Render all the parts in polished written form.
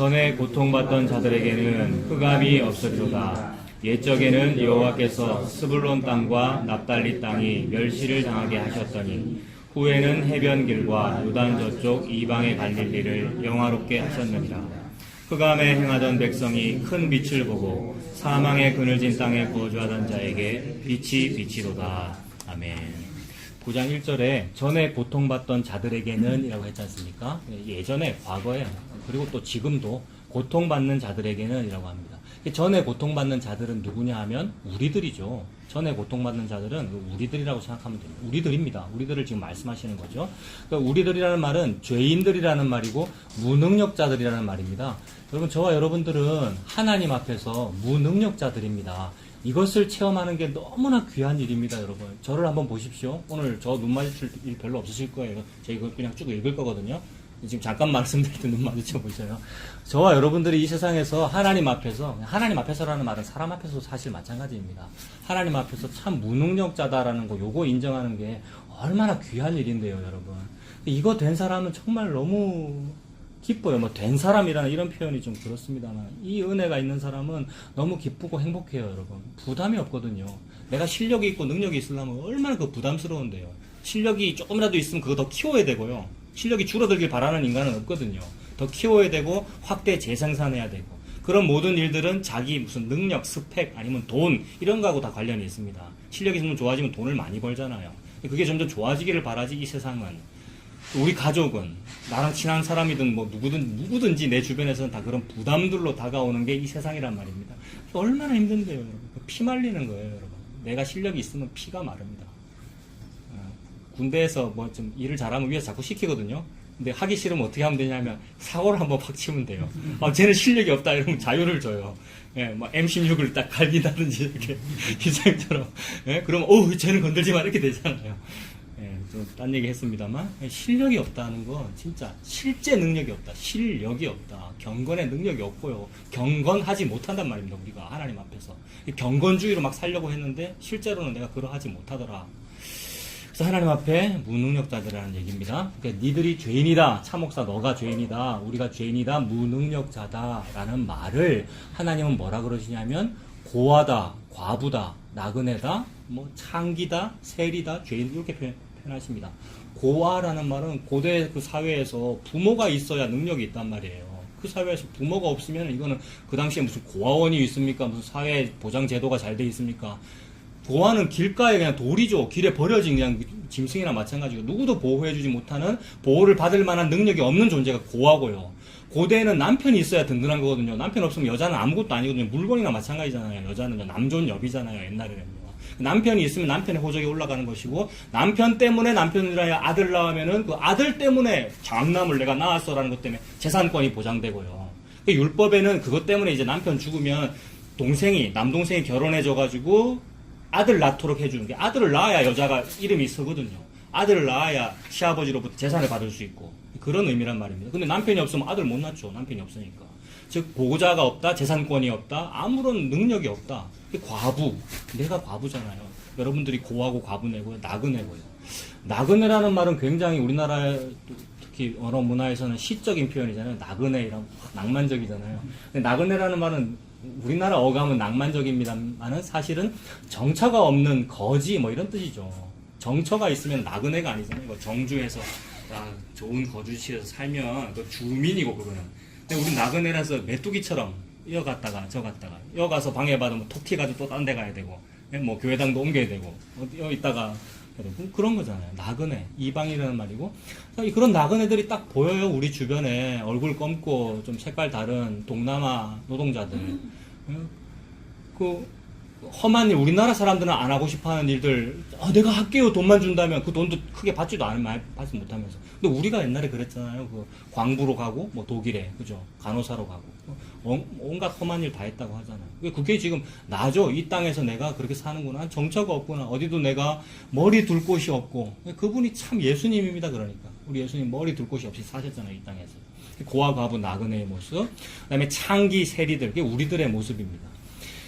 전에 고통받던 자들에게는 흑암이 없으리로다. 옛적에는 여호와께서 스불론 땅과 납달리 땅이 멸시를 당하게 하셨더니 후에는 해변길과 요단 저쪽 이방의 갈릴리를 영화롭게 하셨느니라. 흑암에 행하던 백성이 큰 빛을 보고 사망의 그늘진 땅에 거주하던 자에게 빛이 비치도다. 아멘. 9장 1절에 전에 고통받던 자들에게는 이라고 했지 않습니까? 예전에 과거에 그리고 또 지금도 고통받는 자들에게는 이라고 합니다. 전에 고통받는 자들은 누구냐 하면 우리들이죠. 전에 고통받는 자들은 우리들이라고 생각하면 됩니다. 우리들입니다. 우리들을 지금 말씀하시는 거죠. 그러니까 우리들이라는 말은 죄인들이라는 말이고 무능력자들이라는 말입니다. 여러분, 저와 여러분들은 하나님 앞에서 무능력자들입니다. 이것을 체험하는 게 너무나 귀한 일입니다, 여러분. 저를 한번 보십시오. 오늘 저 눈 마주칠 일 별로 없으실 거예요. 제가 이거 그냥 쭉 읽을 거거든요. 지금 잠깐 말씀드릴 때 눈 마주쳐 보세요. 저와 여러분들이 이 세상에서 하나님 앞에서라는 말은 사람 앞에서도 사실 마찬가지입니다. 하나님 앞에서 참 무능력자다라는 거, 요거 인정하는 게 얼마나 귀한 일인데요, 여러분. 이거 된 사람은 정말 너무 기뻐요. 뭐 된 사람이라는 이런 표현이 좀 그렇습니다만, 이 은혜가 있는 사람은 너무 기쁘고 행복해요, 여러분. 부담이 없거든요. 내가 실력이 있고 능력이 있으려면 얼마나 그 부담스러운데요. 실력이 조금이라도 있으면 그거 더 키워야 되고요. 실력이 줄어들길 바라는 인간은 없거든요. 더 키워야 되고 확대 재생산해야 되고, 그런 모든 일들은 자기 무슨 능력, 스펙 아니면 돈 이런 거하고 다 관련이 있습니다. 실력이 있으면 좋아지면 돈을 많이 벌잖아요. 그게 점점 좋아지기를 바라지. 이 세상은, 우리 가족은, 나랑 친한 사람이든 뭐 누구든지 내 주변에서는 다 그런 부담들로 다가오는 게 이 세상이란 말입니다. 얼마나 힘든데요, 여러분. 피 말리는 거예요, 여러분. 내가 실력이 있으면 피가 마릅니다. 군대에서 뭐 좀 일을 잘하면 위에서 자꾸 시키거든요. 근데 하기 싫으면 어떻게 하면 되냐면 사고를 한번 팍 치면 돼요. 쟤는 실력이 없다 이러면 자유를 줘요. 예, 뭐 M16을 딱 갈긴다든지 이렇게 기생처럼. 예, 그러면 쟤는 건들지 마 이렇게 되잖아요. 예, 좀 딴 얘기 했습니다만, 실력이 없다는 건 진짜 실제 능력이 없다. 실력이 없다. 경건의 능력이 없고요. 경건하지 못한단 말입니다. 우리가 하나님 앞에서 경건주의로 막 살려고 했는데 실제로는 내가 그러하지 못하더라. 그래서 하나님 앞에 무능력자들이라는 얘기입니다. 그러니까 니들이 죄인이다. 차목사 너가 죄인이다. 우리가 죄인이다. 무능력자다라는 말을 하나님은 뭐라 그러시냐면 고아다, 과부다, 나그네다, 뭐 창기다, 세리다, 죄인 이렇게 표현하십니다. 고아라는 말은 고대 그 사회에서 부모가 있어야 능력이 있단 말이에요. 그 사회에서 부모가 없으면 이거는 그 당시에 무슨 고아원이 있습니까? 무슨 사회 보장 제도가 잘 돼 있습니까? 고아는 길가에 그냥 돌이죠. 길에 버려진 그냥 짐승이나 마찬가지고 누구도 보호해주지 못하는, 보호를 받을 만한 능력이 없는 존재가 고아고요. 고대에는 남편이 있어야 든든한 거거든요. 남편 없으면 여자는 아무것도 아니거든요. 물건이나 마찬가지잖아요. 여자는 남존 여비잖아요. 옛날에는요. 남편이 있으면 남편의 호적이 올라가는 것이고, 남편 때문에 남편이라 아들 낳으면은 그 아들 때문에 장남을 내가 낳았어라는 것 때문에 재산권이 보장되고요. 그 율법에는 그것 때문에 이제 남편 죽으면 남동생이 결혼해줘가지고 아들 낳도록 해주는 게, 아들을 낳아야 여자가 이름이 서거든요. 아들을 낳아야 시아버지로부터 재산을 받을 수 있고, 그런 의미란 말입니다. 근데 남편이 없으면 아들 못 낳죠. 남편이 없으니까. 즉 보호자가 없다, 재산권이 없다, 아무런 능력이 없다. 과부, 내가 과부잖아요. 여러분들이 고하고 과부내고요, 나그네고요. 나그네라는 말은 굉장히 우리나라 특히 언어 문화에서는 시적인 표현이잖아요. 나그네이랑 낭만적이잖아요. 근데 나그네라는 말은 우리나라 어감은 낭만적입니다만은 사실은 정처가 없는 거지 뭐 이런 뜻이죠. 정처가 있으면 나그네가 아니잖아요. 이거 정주에서 좋은 거주지에서 살면 그 주민이고 그거는. 근데 우리 나그네라서 메뚜기처럼 이어갔다가 저갔다가, 이어가서 방해받으면 톡 튀가지고 또 딴 데 가야 되고, 뭐 교회당도 옮겨야 되고, 있다가 그런 거잖아요. 나그네, 이방이라는 말이고, 그런 나그네들이 딱 보여요. 우리 주변에 얼굴 검고 좀 색깔 다른 동남아 노동자들. 그 험한 일, 우리나라 사람들은 안 하고 싶어하는 일들, 내가 할게요. 돈만 준다면. 그 돈도 크게 받지 못하면서. 근데 우리가 옛날에 그랬잖아요. 그 광부로 가고, 뭐 독일에, 그죠? 간호사로 가고, 온갖 험한 일 다 했다고 하잖아요. 그게 지금 나죠. 이 땅에서 내가 그렇게 사는구나. 정처가 없구나. 어디도 내가 머리 둘 곳이 없고. 그분이 참 예수님입니다. 그러니까 우리 예수님 머리 둘 곳이 없이 사셨잖아요. 이 땅에서. 고아, 과부, 나그네의 모습. 그다음에 창기, 세리들. 그게 우리들의 모습입니다.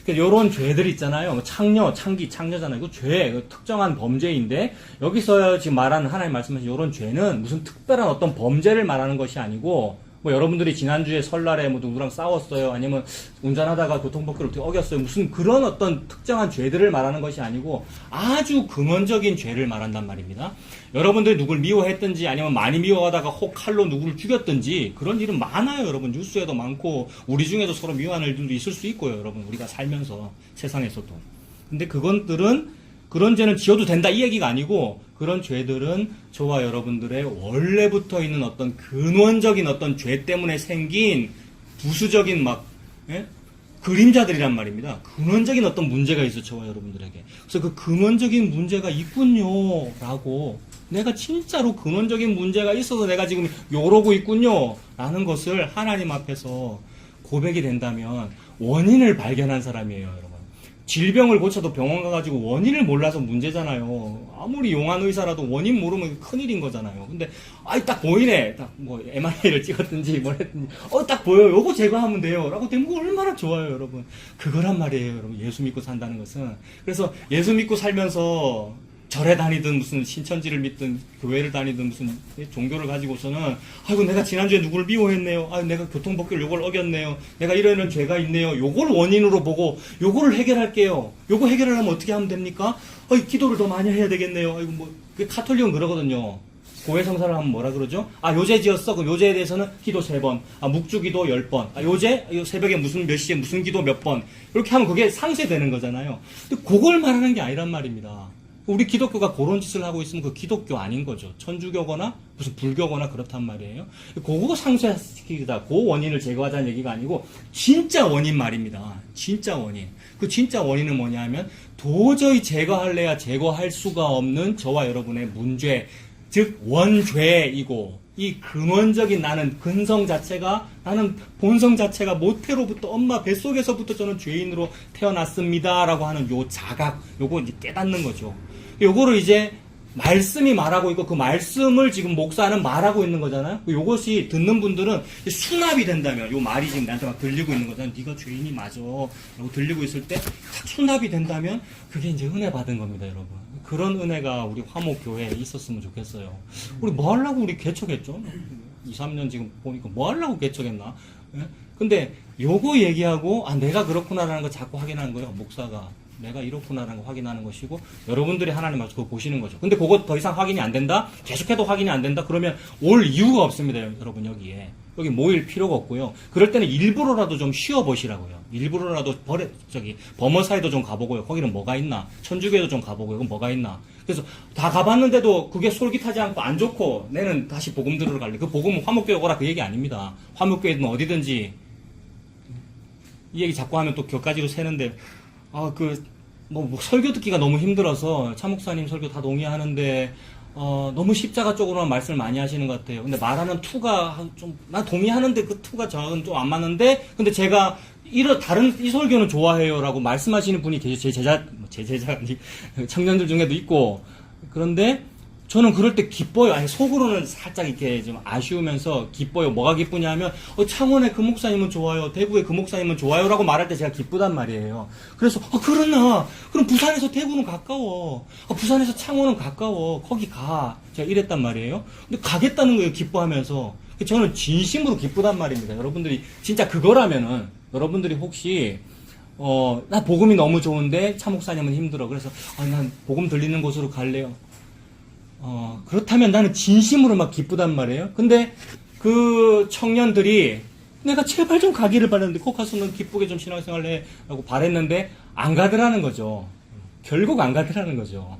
요런 죄들 있잖아요. 창녀잖아요. 이거 특정한 범죄인데, 여기서 지금 말하는 하나님 말씀하신 요런 죄는 무슨 특별한 어떤 범죄를 말하는 것이 아니고, 뭐 여러분들이 지난주에 설날에 뭐 누구랑 싸웠어요. 아니면 운전하다가 교통법규를 어떻게 어겼어요. 무슨 그런 어떤 특정한 죄들을 말하는 것이 아니고 아주 근원적인 죄를 말한단 말입니다. 여러분들이 누굴 미워했든지 아니면 많이 미워하다가 혹 칼로 누구를 죽였든지 그런 일은 많아요. 여러분 뉴스에도 많고 우리 중에도 서로 미워하는 일들도 있을 수 있고요. 여러분 우리가 살면서 세상에서도. 근데 그것들은 그런 죄는 지어도 된다 이 얘기가 아니고 그런 죄들은 저와 여러분들의 원래부터 있는 어떤 근원적인 어떤 죄 때문에 생긴 부수적인 막 그림자들이란 말입니다. 근원적인 어떤 문제가 있어 저와 여러분들에게. 그래서 그 근원적인 문제가 있군요 라고 내가 진짜로 근원적인 문제가 있어서 내가 지금 요러고 있군요 라는 것을 하나님 앞에서 고백이 된다면 원인을 발견한 사람이에요 여러분. 질병을 고쳐도 병원 가가지고 원인을 몰라서 문제잖아요. 아무리 용한 의사라도 원인 모르면 큰일인 거잖아요. 근데 딱 보이네. 딱 뭐 MRI를 찍었든지 뭘 했든지 딱 보여요. 요거 제거하면 돼요 라고 되면 얼마나 좋아요 여러분. 그거란 말이에요 여러분. 예수 믿고 산다는 것은. 그래서 예수 믿고 살면서 절에 다니든 무슨 신천지를 믿든 교회를 다니든 무슨 종교를 가지고서는 아이고 내가 지난주에 누구를 미워했네요. 내가 교통법규를 요걸 어겼네요. 내가 이런 죄가 있네요. 요걸 원인으로 보고 요거를 해결할게요. 요거 해결하려면 어떻게 하면 됩니까? 기도를 더 많이 해야 되겠네요. 아이고 뭐 카톨릭은 그러거든요. 고해성사를 하면 뭐라 그러죠? 요제 지었어. 그럼 요제에 대해서는 기도 3번. 묵주기도 10번. 요제 새벽에 무슨 몇 시에 무슨 기도 몇 번. 이렇게 하면 그게 상쇄되는 거잖아요. 근데 그걸 말하는 게 아니란 말입니다. 우리 기독교가 그런 짓을 하고 있으면 그 기독교 아닌 거죠. 천주교거나 무슨 불교거나 그렇단 말이에요. 그거 상쇄시키다. 그 원인을 제거하자는 얘기가 아니고 진짜 원인 말입니다. 진짜 원인. 그 진짜 원인은 뭐냐 하면 도저히 제거할래야 제거할 수가 없는 저와 여러분의 문죄, 즉 원죄이고 이 근원적인 나는 근성 자체가 나는 본성 자체가 모태로부터 엄마 뱃속에서부터 저는 죄인으로 태어났습니다 라고 하는 요 자각 요거 이제 깨닫는 거죠. 요거를 이제 말씀이 말하고 있고 그 말씀을 지금 목사는 말하고 있는 거잖아요. 요것이 듣는 분들은 수납이 된다면 요 말이 지금 나한테 막 들리고 있는 거잖아요. 네가 죄인이 맞아 라고 들리고 있을 때 수납이 된다면 그게 이제 은혜 받은 겁니다 여러분. 그런 은혜가 우리 화목교회에 있었으면 좋겠어요. 우리 뭐 하려고 우리 개척했죠? 2, 3년 지금 보니까 뭐 하려고 개척했나? 근데 요거 얘기하고 내가 그렇구나라는 거 자꾸 확인하는 거예요. 목사가 내가 이렇구나라는 거 확인하는 것이고 여러분들이 하나님 앞에서 그거 보시는 거죠. 근데 그거 더 이상 확인이 안 된다? 계속해도 확인이 안 된다? 그러면 올 이유가 없습니다 여러분. 여기 모일 필요가 없고요. 그럴 때는 일부러라도 좀 쉬어보시라고요. 일부러라도 범어사에도 좀 가보고요. 거기는 뭐가 있나? 천주교에도 좀 가보고요. 그럼 뭐가 있나? 그래서 다 가봤는데도 그게 솔깃하지 않고 안 좋고 내는 다시 복음 들으러 갈래. 그 복음은 화목교회 오라 그 얘기 아닙니다. 화목교회든 어디든지 이 얘기 자꾸 하면 또 격가지로 새는데 뭐 설교 듣기가 너무 힘들어서 차 목사님 설교 다 동의하는데 너무 십자가 쪽으로만 말씀을 많이 하시는 것 같아요. 근데 말하는 투가 난 동의하는데 그 투가 저는 좀 안 맞는데 근데 제가 다른 이 설교는 좋아해요라고 말씀하시는 분이 계세요. 제 제자 청년들 중에도 있고. 그런데 저는 그럴 때 기뻐요. 속으로는 살짝 이렇게 좀 아쉬우면서 기뻐요. 뭐가 기쁘냐면 창원의 그 목사님은 좋아요. 대구의 그 목사님은 좋아요라고 말할 때 제가 기쁘단 말이에요. 그래서 그러나 그럼 부산에서 대구는 가까워. 부산에서 창원은 가까워. 거기 가. 제가 이랬단 말이에요. 근데 가겠다는 거예요. 기뻐하면서. 저는 진심으로 기쁘단 말입니다. 여러분들이 진짜 그거라면은 여러분들이 혹시 나 복음이 너무 좋은데 차 목사님은 힘들어. 그래서 난 복음 들리는 곳으로 갈래요. 그렇다면 나는 진심으로 막 기쁘단 말이에요. 근데 그 청년들이 내가 제발 좀 가기를 바랬는데 꼭 가서 넌 기쁘게 좀 신앙생활 해 라고 바랬는데 안 가더라는 거죠. 결국 안 가더라는 거죠.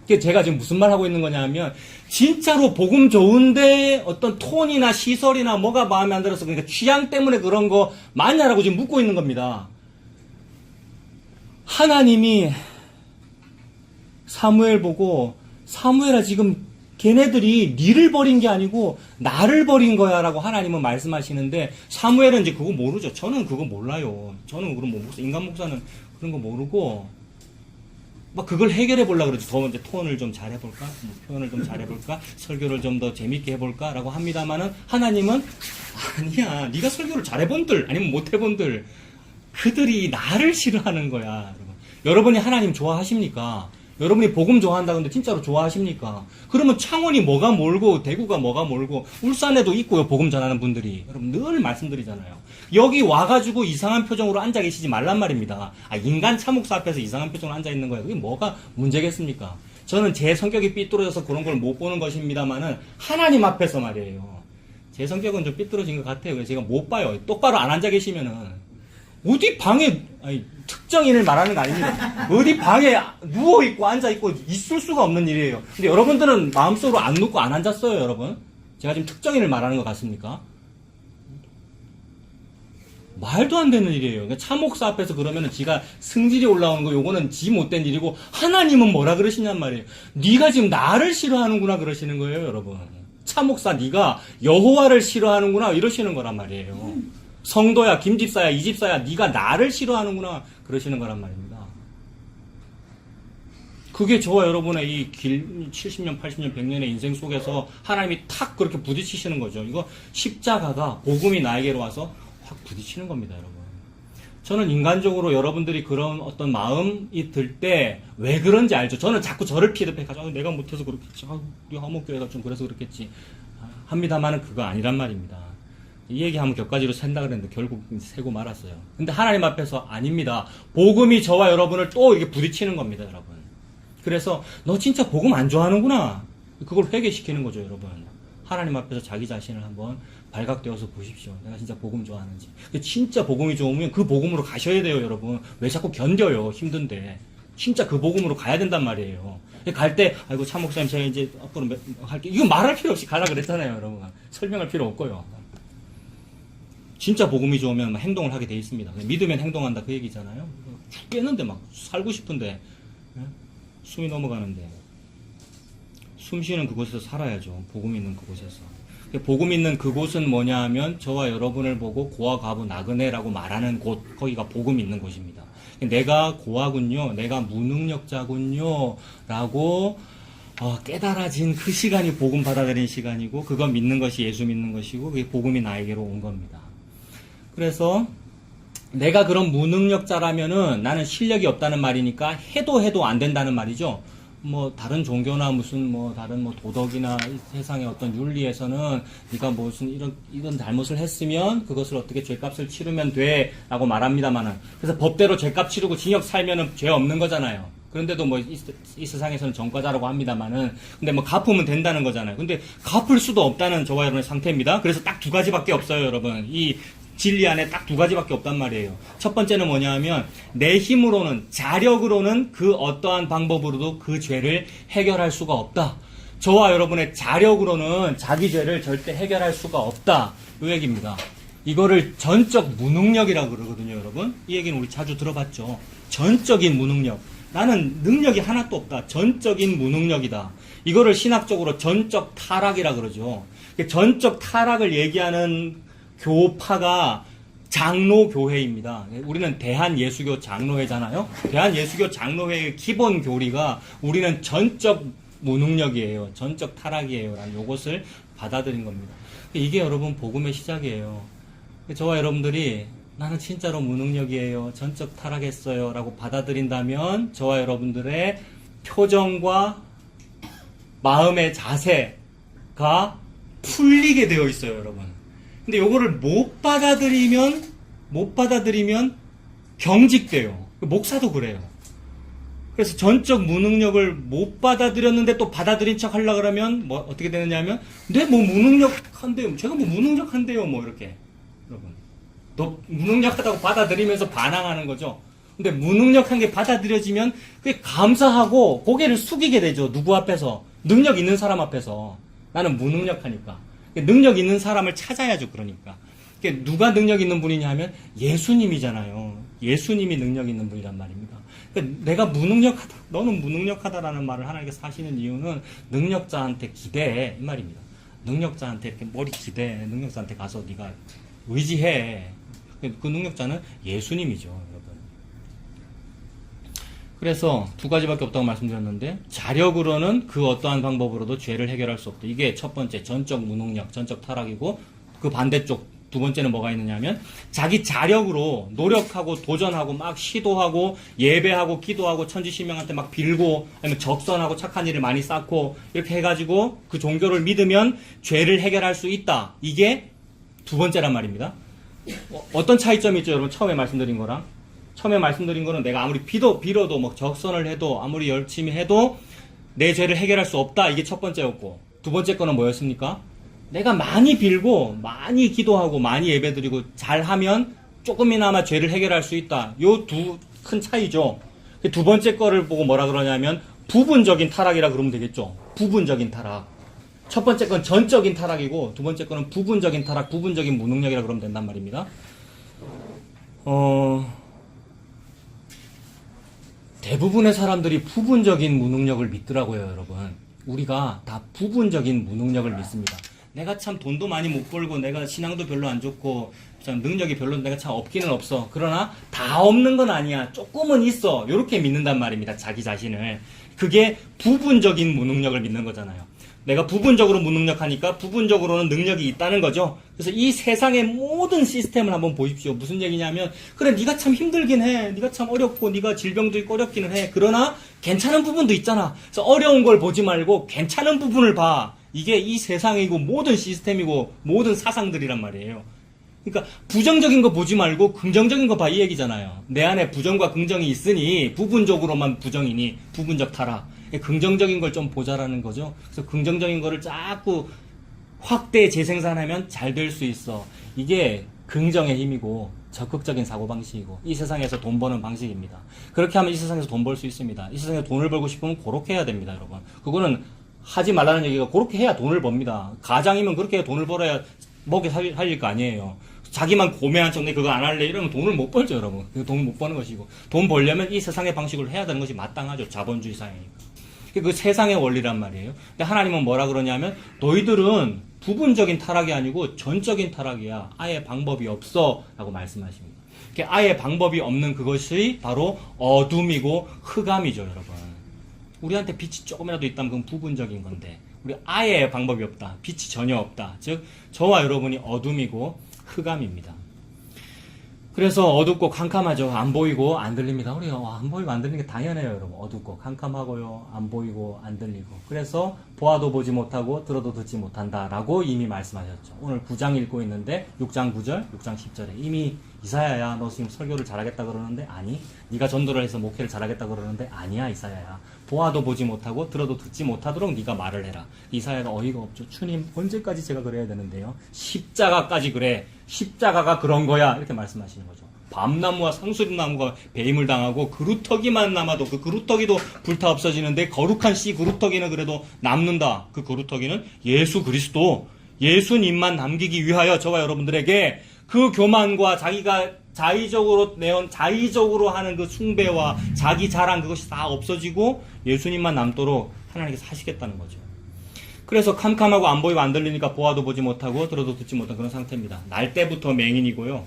제가 지금 무슨 말 하고 있는 거냐 하면 진짜로 복음 좋은데 어떤 톤이나 시설이나 뭐가 마음에 안 들어서 그러니까 취향 때문에 그런 거 맞냐라고 지금 묻고 있는 겁니다. 하나님이 사무엘 보고 사무엘아 지금 걔네들이 니를 버린 게 아니고 나를 버린 거야 라고 하나님은 말씀하시는데 사무엘은 이제 그거 모르죠. 저는 그거 몰라요. 저는 그럼 인간 목사는 그런 거 모르고 막 그걸 해결해 보려고 그러죠. 더 이제 톤을 좀 잘해볼까? 표현을 좀 잘해볼까? 설교를 좀 더 재밌게 해볼까? 라고 합니다만은 하나님은 아니야. 네가 설교를 잘해본들 아니면 못해본들 그들이 나를 싫어하는 거야. 여러분이 하나님 좋아하십니까? 여러분이 복음 좋아한다는데 진짜로 좋아하십니까? 그러면 창원이 뭐가 멀고 대구가 뭐가 멀고 울산에도 있고요. 복음 전하는 분들이. 여러분 늘 말씀드리잖아요. 여기 와가지고 이상한 표정으로 앉아 계시지 말란 말입니다. 인간 참목사 앞에서 이상한 표정으로 앉아 있는 거예요. 그게 뭐가 문제겠습니까? 저는 제 성격이 삐뚤어져서 그런 걸 못 보는 것입니다만은 하나님 앞에서 말이에요. 제 성격은 좀 삐뚤어진 것 같아요. 그래서 제가 못 봐요. 똑바로 안 앉아 계시면은 어디 방에 특정인을 말하는 거 아닙니다. 어디 방에 누워 있고 앉아 있고 있을 수가 없는 일이에요. 근데 여러분들은 마음속으로 안 눕고 안 앉았어요, 여러분. 제가 지금 특정인을 말하는 것 같습니까? 말도 안 되는 일이에요. 그러니까 차목사 앞에서 그러면은 지가 승질이 올라오는 거 요거는 지 못된 일이고 하나님은 뭐라 그러시냔 말이에요. 네가 지금 나를 싫어하는구나 그러시는 거예요, 여러분. 차목사 네가 여호와를 싫어하는구나 이러시는 거란 말이에요. 성도야, 김집사야, 이집사야, 네가 나를 싫어하는구나 그러시는 거란 말입니다. 그게 저와 여러분의 이 길 70년, 80년, 100년의 인생 속에서 하나님이 탁 그렇게 부딪히시는 거죠. 이거 십자가가 복음이 나에게로 와서 확 부딪히는 겁니다, 여러분. 저는 인간적으로 여러분들이 그런 어떤 마음이 들 때 왜 그런지 알죠. 저는 자꾸 저를 피드백하죠. 내가 못해서 그렇겠지. 우리 화목교회가 좀 그래서 그렇겠지. 합니다만은 그거 아니란 말입니다. 이 얘기하면 격가지로 샌다 그랬는데 결국 세고 말았어요. 근데 하나님 앞에서 아닙니다. 복음이 저와 여러분을 또 이렇게 부딪히는 겁니다, 여러분. 그래서 너 진짜 복음 안 좋아하는구나. 그걸 회개시키는 거죠, 여러분. 하나님 앞에서 자기 자신을 한번 발각되어서 보십시오. 내가 진짜 복음 좋아하는지. 진짜 복음이 좋으면 그 복음으로 가셔야 돼요, 여러분. 왜 자꾸 견뎌요, 힘든데. 진짜 그 복음으로 가야 된단 말이에요. 갈 때, 아이고, 참 목사님, 제가 이제 앞으로 할게. 이거 말할 필요 없이 가라 그랬잖아요, 여러분. 설명할 필요 없고요. 진짜 복음이 좋으면 행동을 하게 돼 있습니다. 믿으면 행동한다 그 얘기잖아요. 죽겠는데 막 살고 싶은데 숨이 넘어가는데 숨 쉬는 그곳에서 살아야죠. 복음 있는 그곳에서. 복음 있는 그곳은 뭐냐 하면 저와 여러분을 보고 고아 과부 나그네라고 말하는 곳, 거기가 복음 있는 곳입니다. 내가 고아군요, 내가 무능력자군요 라고 깨달아진 그 시간이 복음 받아들인 시간이고 그거 믿는 것이 예수 믿는 것이고 그게 복음이 나에게로 온 겁니다. 그래서 내가 그런 무능력자라면은 나는 실력이 없다는 말이니까 해도 안 된다는 말이죠. 뭐 다른 종교나 무슨 뭐 다른 뭐 도덕이나 세상의 어떤 윤리에서는 네가 무슨 이런 잘못을 했으면 그것을 어떻게 죄값을 치르면 돼라고 말합니다만은 그래서 법대로 죄값 치르고 징역 살면은 죄 없는 거잖아요. 그런데도 뭐 이 세상에서는 전과자라고 합니다만은 근데 뭐 갚으면 된다는 거잖아요. 근데 갚을 수도 없다는 저와 여러분의 상태입니다. 그래서 딱 두 가지밖에 없어요, 여러분. 이 진리 안에 딱 두 가지밖에 없단 말이에요. 첫 번째는 뭐냐 하면 내 힘으로는 자력으로는 그 어떠한 방법으로도 그 죄를 해결할 수가 없다. 저와 여러분의 자력으로는 자기 죄를 절대 해결할 수가 없다. 이 얘기입니다. 이거를 전적 무능력이라고 그러거든요, 여러분. 이 얘기는 우리 자주 들어봤죠. 전적인 무능력. 나는 능력이 하나도 없다. 전적인 무능력이다. 이거를 신학적으로 전적 타락이라 그러죠. 전적 타락을 얘기하는 교파가 장로교회입니다. 우리는 대한예수교 장로회잖아요. 대한예수교 장로회의 기본 교리가 우리는 전적 무능력이에요. 전적 타락이에요. 라는 요것을 받아들인 겁니다. 이게 여러분 복음의 시작이에요. 저와 여러분들이 나는 진짜로 무능력이에요. 전적 타락했어요. 라고 받아들인다면 저와 여러분들의 표정과 마음의 자세가 풀리게 되어 있어요, 여러분. 근데 요거를 못 받아들이면 경직돼요. 목사도 그래요. 그래서 전적 무능력을 못 받아들였는데 또 받아들인 척 하려고 그러면 뭐 어떻게 되느냐 하면 뭐 무능력한데요. 제가 뭐 무능력한데요. 뭐 이렇게. 여러분. 너 무능력하다고 받아들이면서 반항하는 거죠. 근데 무능력한 게 받아들여지면 그게 감사하고 고개를 숙이게 되죠. 누구 앞에서? 능력 있는 사람 앞에서. 나는 무능력하니까. 능력 있는 사람을 찾아야죠, 그러니까. 누가 능력 있는 분이냐 하면 예수님이잖아요. 예수님이 능력 있는 분이란 말입니다. 그러니까 내가 무능력하다, 너는 무능력하다라는 말을 하나님께서 하시는 이유는 능력자한테 기대해, 이 말입니다. 능력자한테 이렇게 머리 기대해, 능력자한테 가서 네가 의지해. 그 능력자는 예수님이죠, 여러분. 그래서 두 가지밖에 없다고 말씀드렸는데 자력으로는 그 어떠한 방법으로도 죄를 해결할 수 없다. 이게 첫 번째 전적 무능력, 전적 타락이고 그 반대쪽 두 번째는 뭐가 있느냐면 자기 자력으로 노력하고 도전하고 막 시도하고 예배하고 기도하고 천지신명한테 막 빌고 아니면 적선하고 착한 일을 많이 쌓고 이렇게 해가지고 그 종교를 믿으면 죄를 해결할 수 있다. 이게 두 번째란 말입니다. 어떤 차이점이 있죠, 여러분? 처음에 말씀드린 거랑. 처음에 말씀드린 거는 내가 아무리 빌어도 뭐 적선을 해도 아무리 열심히 해도 내 죄를 해결할 수 없다. 이게 첫 번째였고, 두 번째 거는 뭐였습니까? 내가 많이 빌고 많이 기도하고 많이 예배드리고 잘하면 조금이나마 죄를 해결할 수 있다. 요 두 큰 차이죠. 두 번째 거를 보고 뭐라 그러냐면 부분적인 타락이라 그러면 되겠죠. 부분적인 타락. 첫 번째 건 전적인 타락이고 두 번째 거는 부분적인 타락, 부분적인 무능력이라 그러면 된단 말입니다. 대부분의 사람들이 부분적인 무능력을 믿더라고요, 여러분. 우리가 다 부분적인 무능력을 믿습니다. 내가 참 돈도 많이 못 벌고 내가 신앙도 별로 안 좋고 참 능력이 별로 내가 참 없기는 없어. 그러나 다 없는 건 아니야. 조금은 있어. 이렇게 믿는단 말입니다. 자기 자신을. 그게 부분적인 무능력을 믿는 거잖아요. 내가 부분적으로 무능력하니까 부분적으로는 능력이 있다는 거죠. 그래서 이 세상의 모든 시스템을 한번 보십시오. 무슨 얘기냐면 그래 네가 참 힘들긴 해. 네가 참 어렵고 네가 질병도 있고 어렵기는 해. 그러나 괜찮은 부분도 있잖아. 그래서 어려운 걸 보지 말고 괜찮은 부분을 봐. 이게 이 세상이고 모든 시스템이고 모든 사상들이란 말이에요. 그러니까 부정적인 거 보지 말고 긍정적인 거 봐 이 얘기잖아요. 내 안에 부정과 긍정이 있으니 부분적으로만 부정이니 부분적 타락. 긍정적인 걸 좀 보자라는 거죠. 그래서 긍정적인 거를 자꾸 확대 재생산하면 잘 될 수 있어. 이게 긍정의 힘이고 적극적인 사고방식이고 이 세상에서 돈 버는 방식입니다. 그렇게 하면 이 세상에서 돈 벌 수 있습니다. 이 세상에서 돈을 벌고 싶으면 그렇게 해야 됩니다, 여러분. 그거는 하지 말라는 얘기가 그렇게 해야 돈을 법니다. 가장이면 그렇게 해야 돈을 벌어야 먹여 살릴 거 아니에요. 자기만 고매한 척 내 그거 안 할래 이러면 돈을 못 벌죠, 여러분. 돈을 못 버는 것이고 돈 벌려면 이 세상의 방식으로 해야 되는 것이 마땅하죠. 자본주의 사회니까. 그 세상의 원리란 말이에요. 근데 하나님은 뭐라 그러냐면 너희들은 부분적인 타락이 아니고 전적인 타락이야. 아예 방법이 없어 라고 말씀하십니다. 아예 방법이 없는 그것이 바로 어둠이고 흑암이죠, 여러분. 우리한테 빛이 조금이라도 있다면 그건 부분적인 건데 우리 아예 방법이 없다. 빛이 전혀 없다. 즉 저와 여러분이 어둠이고 흑암입니다. 그래서 어둡고 캄캄하죠. 안 보이고 안 들립니다. 우리가 안 보이고 안 들리는 게 당연해요, 여러분. 어둡고 캄캄하고요. 안 보이고 안 들리고. 그래서 보아도 보지 못하고 들어도 듣지 못한다라고 이미 말씀하셨죠. 오늘 9장 읽고 있는데 6장 9절, 6장 10절에 이미 이사야야 너 지금 설교를 잘하겠다 그러는데 아니. 네가 전도를 해서 목회를 잘하겠다 그러는데 아니야, 이사야야. 보아도 보지 못하고 들어도 듣지 못하도록 네가 말을 해라. 이사야가 어이가 없죠. 주님 언제까지 제가 그래야 되는데요. 십자가까지 그래. 십자가가 그런 거야. 이렇게 말씀하시는 거죠. 밤나무와 상수리나무가 배임을 당하고 그루터기만 남아도 그 그루터기도 불타 없어지는데 거룩한 씨 그루터기는 그래도 남는다. 그 그루터기는 예수 그리스도 예수님만 남기기 위하여 저와 여러분들에게 그 교만과 자기가 자의적으로 하는 그 숭배와 자기 자랑 그것이 다 없어지고 예수님만 남도록 하나님께서 하시겠다는 거죠. 그래서 캄캄하고 안 보이고 안 들리니까 보아도 보지 못하고 들어도 듣지 못한 그런 상태입니다. 날 때부터 맹인이고요.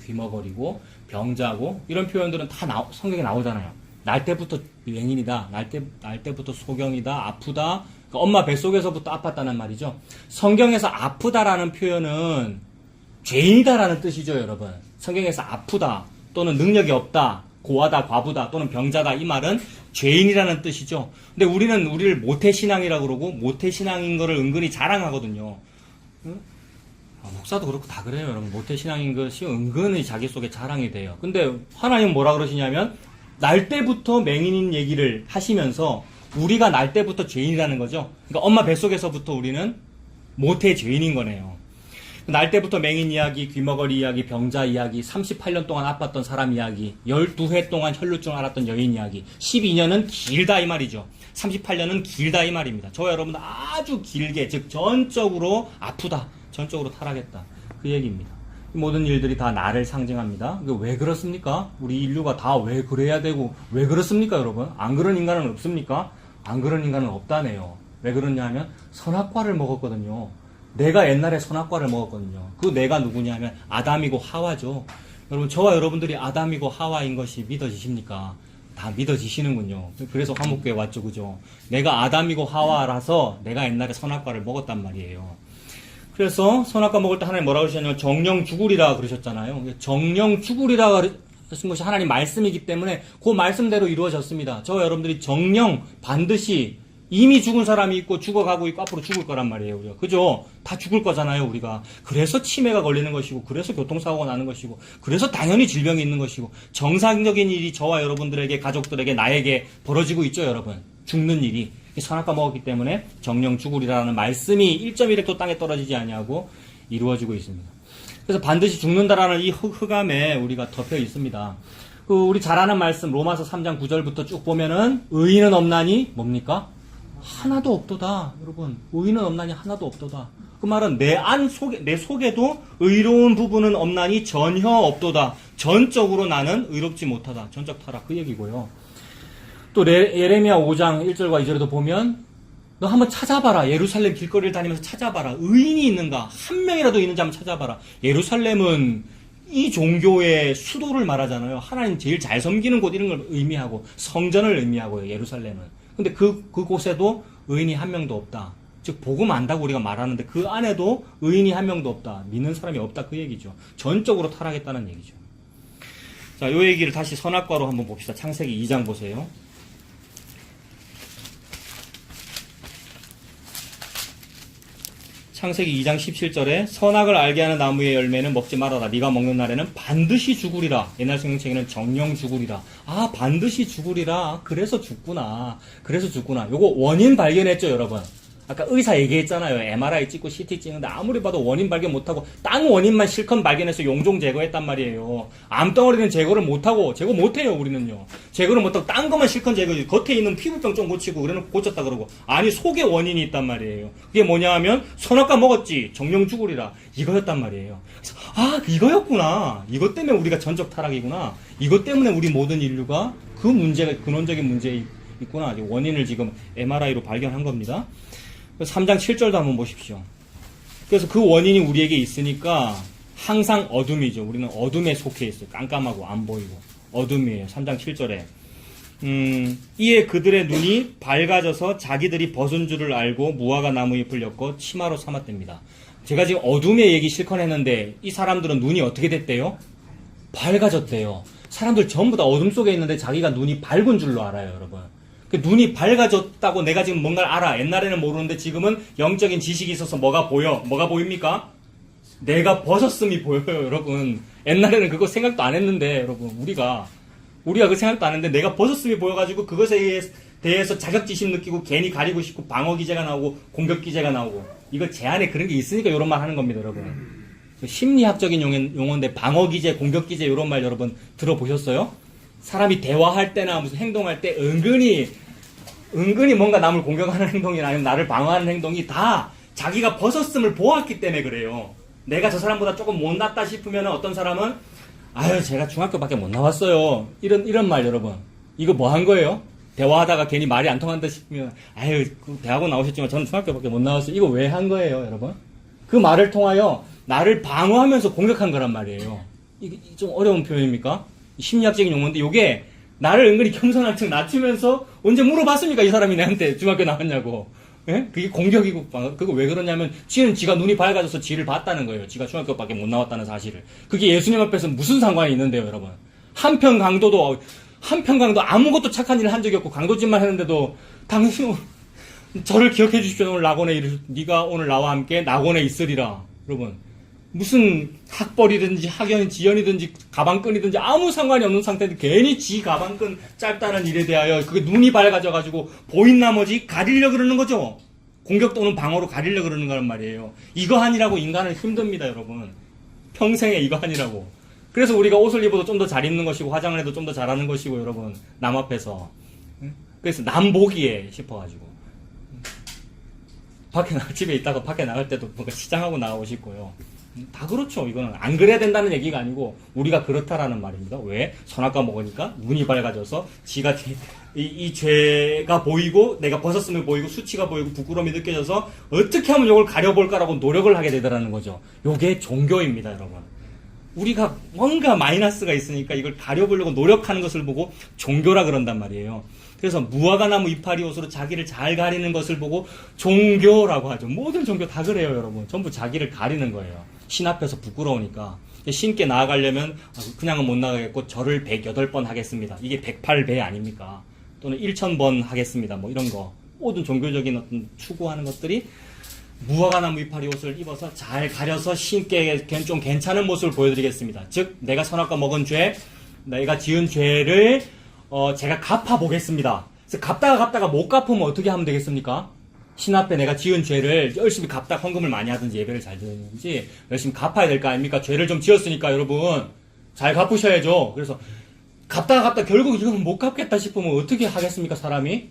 귀머거리고 병자고 이런 표현들은 다 성경에 나오잖아요. 날 때부터 맹인이다. 날 때부터 소경이다. 아프다. 그러니까 엄마 뱃속에서부터 아팠다는 말이죠. 성경에서 아프다라는 표현은 죄인이다라는 뜻이죠, 여러분. 성경에서 아프다 또는 능력이 없다, 고하다, 과부다 또는 병자다 이 말은 죄인이라는 뜻이죠. 근데 우리는 우리를 모태신앙이라고 그러고 모태신앙인 거를 은근히 자랑하거든요. 목사도 그렇고 다 그래요, 여러분. 모태신앙인 것이 은근히 자기 속에 자랑이 돼요. 근데 하나님은 뭐라 그러시냐면 날 때부터 맹인인 얘기를 하시면서 우리가 날 때부터 죄인이라는 거죠. 그러니까 엄마 뱃속에서부터 우리는 모태 죄인인 거네요. 날 때부터 맹인 이야기, 귀머거리 이야기, 병자 이야기, 38년 동안 아팠던 사람 이야기, 12해 동안 혈루증 앓았던 여인 이야기, 12년은 길다 이 말이죠. 38년은 길다 이 말입니다. 저와 여러분 아주 길게, 즉 전적으로 아프다, 전적으로 타락했다 그 얘기입니다. 이 모든 일들이 다 나를 상징합니다. 왜 그렇습니까? 우리 인류가 다 왜 그래야 되고 왜 그렇습니까, 여러분? 안 그런 인간은 없습니까? 안 그런 인간은 없다네요. 왜 그러냐 하면 선악과를 먹었거든요. 내가 옛날에 선악과를 먹었거든요. 그 내가 누구냐 하면 아담이고 하와죠. 여러분, 저와 여러분들이 아담이고 하와인 것이 믿어지십니까? 다 믿어지시는군요. 그래서 화목교회 왔죠, 그죠? 내가 아담이고 하와라서 내가 옛날에 선악과를 먹었단 말이에요. 그래서 선악과 먹을 때 하나님 뭐라고 그러셨냐면 정령 죽으리라 그러셨잖아요. 정령 죽으리라 그러신 것이 하나님 말씀이기 때문에 그 말씀대로 이루어졌습니다. 저와 여러분들이 정령 반드시 이미 죽은 사람이 있고 죽어가고 있고 앞으로 죽을 거란 말이에요. 우리가. 그죠? 다 죽을 거잖아요, 우리가. 그래서 치매가 걸리는 것이고, 그래서 교통사고가 나는 것이고, 그래서 당연히 질병이 있는 것이고, 정상적인 일이 저와 여러분들에게, 가족들에게, 나에게 벌어지고 있죠, 여러분. 죽는 일이. 선악과 먹었기 때문에 정령 죽으리라는 말씀이 1.1획도 땅에 떨어지지 아니하고 이루어지고 있습니다. 그래서 반드시 죽는다라는 이 흑암에 우리가 덮여 있습니다. 우리 잘 아는 말씀, 로마서 3장 9절부터 쭉 보면은, 의인은 없나니, 뭡니까? 하나도 없도다. 여러분, 의인은 없나니 하나도 없도다. 그 말은 내 속에도 의로운 부분은 없나니 전혀 없도다. 전적으로 나는 의롭지 못하다. 전적 타락. 그 얘기고요. 또 예레미야 5장 1절과 2절에도 보면 너 한번 찾아봐라. 예루살렘 길거리를 다니면서 찾아봐라. 의인이 있는가? 한 명이라도 있는지 한번 찾아봐라. 예루살렘은 이 종교의 수도를 말하잖아요. 하나님 제일 잘 섬기는 곳 이런 걸 의미하고 성전을 의미하고요. 예루살렘은. 근데 그곳에도 의인이 한 명도 없다. 즉 복음 안다고 우리가 말하는데 그 안에도 의인이 한 명도 없다. 믿는 사람이 없다. 그 얘기죠. 전적으로 타락했다는 얘기죠. 자, 요 얘기를 다시 선악과로 한번 봅시다. 창세기 2장 보세요. 창세기 2장 17절에 선악을 알게 하는 나무의 열매는 먹지 말아라. 네가 먹는 날에는 반드시 죽으리라. 옛날 성경책에는 정령 죽으리라. 아, 반드시 죽으리라. 그래서 죽구나. 요거 원인 발견했죠, 여러분? 아까 의사 얘기했잖아요. MRI 찍고 CT 찍는데 아무리 봐도 원인 발견 못하고 딴 원인만 실컷 발견해서 용종 제거했단 말이에요. 암덩어리는 제거 못해요, 우리는요. 제거를 못하고 딴 것만 실컷 제거해요. 겉에 있는 피부병 좀 고치고 그래놓고 고쳤다 그러고. 아니, 속에 원인이 있단 말이에요. 그게 뭐냐 하면 선악과 먹었지. 정령 죽으리라. 이거였단 말이에요. 그래서 이거였구나. 이것 때문에 우리가 전적 타락이구나. 이것 때문에 우리 모든 인류가 그 문제가 근원적인 문제에 있구나. 원인을 지금 MRI로 발견한 겁니다. 3장 7절도 한번 보십시오. 그래서 그 원인이 우리에게 있으니까 항상 어둠이죠. 우리는 어둠에 속해 있어요. 깜깜하고 안 보이고. 어둠이에요. 3장 7절에. 이에 그들의 눈이 밝아져서 자기들이 벗은 줄을 알고 무화과 나무 잎을 엮어 치마로 삼았답니다. 제가 지금 어둠의 얘기 실컷 했는데 이 사람들은 눈이 어떻게 됐대요? 밝아졌대요. 사람들 전부 다 어둠 속에 있는데 자기가 눈이 밝은 줄로 알아요, 여러분. 눈이 밝아졌다고 내가 지금 뭔가를 알아. 옛날에는 모르는데 지금은 영적인 지식이 있어서 뭐가 보여? 뭐가 보입니까? 내가 벗었음이 보여요, 여러분. 옛날에는 그거 생각도 안 했는데, 여러분. 우리가 그 생각도 안 했는데 내가 벗었음이 보여가지고 그것에 대해서 자격지심 느끼고 괜히 가리고 싶고 방어기제가 나오고 공격기제가 나오고. 이거 제 안에 그런 게 있으니까 이런 말 하는 겁니다, 여러분. 심리학적인 용어인데 방어기제, 공격기제 이런 말 여러분 들어보셨어요? 사람이 대화할 때나 무슨 행동할 때 은근히 뭔가 남을 공격하는 행동이나 아니면 나를 방어하는 행동이 다 자기가 벗었음을 보았기 때문에 그래요. 내가 저 사람보다 조금 못났다 싶으면 어떤 사람은 제가 중학교밖에 못 나왔어요. 이런 말 여러분. 이거 뭐 한 거예요? 대화하다가 괜히 말이 안 통한다 싶으면 그 대학원 나오셨지만 저는 중학교밖에 못 나왔어요. 이거 왜 한 거예요, 여러분? 그 말을 통하여 나를 방어하면서 공격한 거란 말이에요. 이게 좀 어려운 표현입니까? 심리학적인 용어인데 이게 나를 은근히 겸손한 척 낮추면서 언제 물어봤습니까? 이 사람이 나한테 중학교 나왔냐고. 예? 그게 공격이고 그거 왜 그러냐면 지가 눈이 밝아져서 지를 봤다는 거예요. 지가 중학교밖에 못 나왔다는 사실을. 그게 예수님 앞에서 무슨 상관이 있는데요, 여러분. 한편 강도도 아무것도 착한 일을 한 적이 없고 강도짓만 했는데도 당신 저를 기억해 주십시오. 오늘 낙원에 네가 오늘 나와 함께 낙원에 있으리라. 여러분. 무슨 학벌이든지 학연 지연이든지 가방끈이든지 아무 상관이 없는 상태인데 괜히 지 가방끈 짧다는 일에 대하여 그게 눈이 밝아져가지고 보인 나머지 가리려 그러는 거죠. 공격 또는 방어로 가리려 그러는 거란 말이에요. 이거 하니라고 인간은 힘듭니다, 여러분. 평생에 이거 하니라고. 그래서 우리가 옷을 입어도 좀 더 잘 입는 것이고 화장을 해도 좀 더 잘하는 것이고 여러분. 남 앞에서. 그래서 남 보기에 싶어가지고. 집에 있다가 밖에 나갈 때도 뭔가 시장하고 나가고 싶고요. 다 그렇죠. 이거는 안 그래야 된다는 얘기가 아니고 우리가 그렇다라는 말입니다. 왜? 선악과 먹으니까 눈이 밝아져서 지가 이 죄가 보이고 내가 벗었음을 보이고 수치가 보이고 부끄러움이 느껴져서 어떻게 하면 이걸 가려볼까라고 노력을 하게 되더라는 거죠. 요게 종교입니다, 여러분. 우리가 뭔가 마이너스가 있으니까 이걸 가려보려고 노력하는 것을 보고 종교라 그런단 말이에요. 그래서 무화과나무 이파리 옷으로 자기를 잘 가리는 것을 보고 종교라고 하죠. 모든 종교 다 그래요, 여러분. 전부 자기를 가리는 거예요. 신 앞에서 부끄러우니까. 신께 나아가려면 그냥은 못 나가겠고 절을 108번 하겠습니다. 이게 108배 아닙니까? 또는 1000번 하겠습니다. 뭐 이런 거. 모든 종교적인 어떤 추구하는 것들이 무화과나무 이파리 옷을 입어서 잘 가려서 신께 좀 괜찮은 모습을 보여드리겠습니다. 즉 내가 선악과 먹은 죄, 내가 지은 죄를 제가 갚아보겠습니다. 그래서 갚다가 못 갚으면 어떻게 하면 되겠습니까? 신 앞에 내가 지은 죄를 열심히 갚다 헌금을 많이 하든지 예배를 잘 드리든지 열심히 갚아야 될 거 아닙니까? 죄를 좀 지었으니까 여러분 잘 갚으셔야죠. 그래서 갚다가 결국 이거는 못 갚겠다 싶으면 어떻게 하겠습니까? 사람이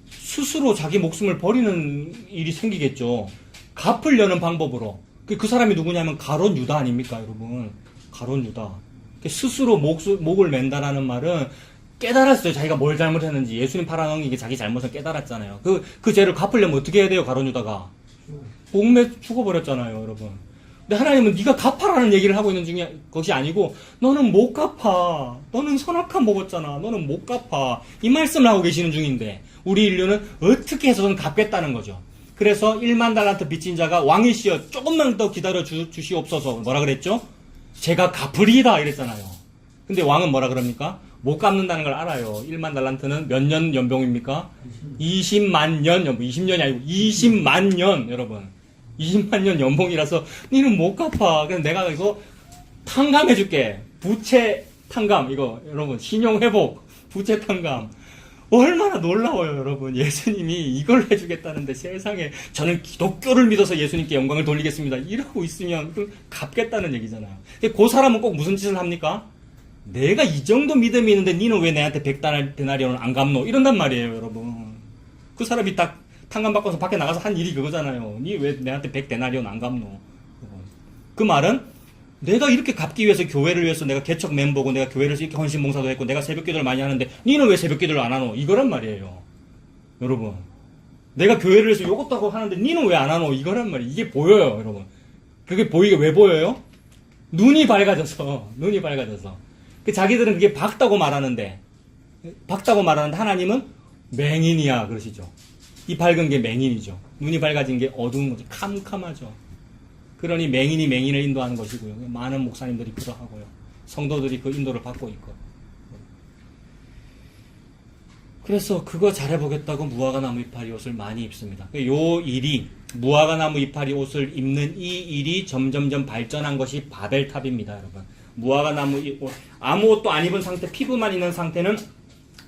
스스로 자기 목숨을 버리는 일이 생기겠죠. 갚으려는 방법으로. 그 사람이 누구냐면 가룟 유다 아닙니까, 여러분? 가룟 유다. 스스로 목을 맨다라는 말은 깨달았어요. 자기가 뭘 잘못했는지. 예수님 팔아넘긴 게 자기 잘못을 깨달았잖아요. 그 죄를 갚으려면 어떻게 해야 돼요, 가룟 유다가? 목매 죽어버렸잖아요, 여러분. 근데 하나님은 네가 갚아라는 얘기를 하고 있는 것이 아니고 너는 못 갚아. 너는 선악한 먹었잖아. 너는 못 갚아. 이 말씀을 하고 계시는 중인데 우리 인류는 어떻게 해서든 갚겠다는 거죠. 그래서 1만 달란트 빚진 자가 왕이시여 조금만 더 기다려 주시옵소서. 뭐라 그랬죠? 제가 갚으리다 이랬잖아요. 근데 왕은 뭐라 그럽니까? 못 갚는다는 걸 알아요. 1만 달란트는 몇 년 연봉입니까? 20만 년 연봉. 20년이 아니고 20만 년 여러분. 20만 년 연봉이라서 니는 못 갚아. 그래서 내가 이거 탕감해줄게. 부채 탕감. 이거 여러분 신용회복. 부채 탕감. 얼마나 놀라워요, 여러분. 예수님이 이걸 해주겠다는데 세상에 저는 기독교를 믿어서 예수님께 영광을 돌리겠습니다. 이러고 있으면 갚겠다는 얘기잖아요. 근데 그 사람은 꼭 무슨 짓을 합니까? 내가 이 정도 믿음이 있는데 니는 왜 내한테 100데나리온을 안 갚노? 이런단 말이에요, 여러분. 그 사람이 딱 탕감받고서 밖에 나가서 한 일이 그거잖아요. 니 왜 내한테 100데나리온 안 갚노? 그 말은 내가 이렇게 갚기 위해서 교회를 위해서 내가 개척 멤버고 내가 교회를 이렇게 헌신봉사도 했고 내가 새벽기도를 많이 하는데 니는 왜 새벽기도를 안 하노? 이거란 말이에요. 여러분. 내가 교회를 위해서 요것도 하고 하는데 니는 왜 안 하노? 이거란 말이에요. 이게 보여요, 여러분. 그게 보이게 왜 보여요? 눈이 밝아져서. 자기들은 그게 밝다고 말하는데 하나님은 맹인이야 그러시죠. 이 밝은 게 맹인이죠. 눈이 밝아진 게 어두운 거죠. 캄캄하죠. 그러니 맹인이 맹인을 인도하는 것이고요. 많은 목사님들이 그러하고요. 성도들이 그 인도를 받고 있고. 그래서 그거 잘해보겠다고 무화과나무 이파리 옷을 많이 입습니다. 요 일이 무화과나무 이파리 옷을 입는 이 일이 점점점 발전한 것이 바벨탑입니다, 여러분. 무화과나무 옷, 아무 옷도 안 입은 상태, 피부만 있는 상태는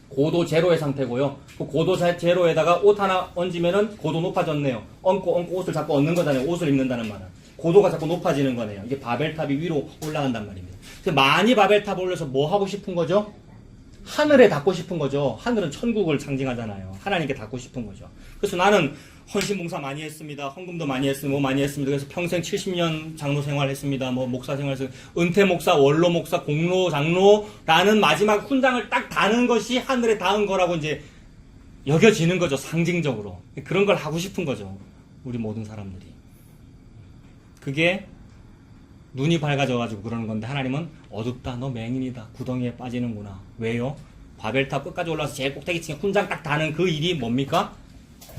고도 제로의 상태고요. 그 고도 제로에다가 옷 하나 얹으면은 고도 높아졌네요. 얹고 옷을 자꾸 얹는 거잖아요. 옷을 입는다는 말은. 고도가 자꾸 높아지는 거네요. 이게 바벨탑이 위로 올라간단 말입니다. 그래서 많이 바벨탑 올려서 뭐 하고 싶은 거죠? 하늘에 닿고 싶은 거죠. 하늘은 천국을 상징하잖아요. 하나님께 닿고 싶은 거죠. 그래서 나는 헌신봉사 많이 했습니다. 헌금도 많이 했습니다. 뭐 많이 했습니다. 그래서 평생 70년 장로 생활했습니다. 뭐 목사 생활했습니다. 은퇴 목사, 원로 목사, 공로 장로라는 마지막 훈장을 딱 다는 것이 하늘에 닿은 거라고 이제 여겨지는 거죠. 상징적으로. 그런 걸 하고 싶은 거죠. 우리 모든 사람들이. 그게 눈이 밝아져가지고 그러는 건데 하나님은 어둡다. 너 맹인이다. 구덩이에 빠지는구나. 왜요? 바벨탑 끝까지 올라와서 제일 꼭대기층에 훈장 딱 다는 그 일이 뭡니까?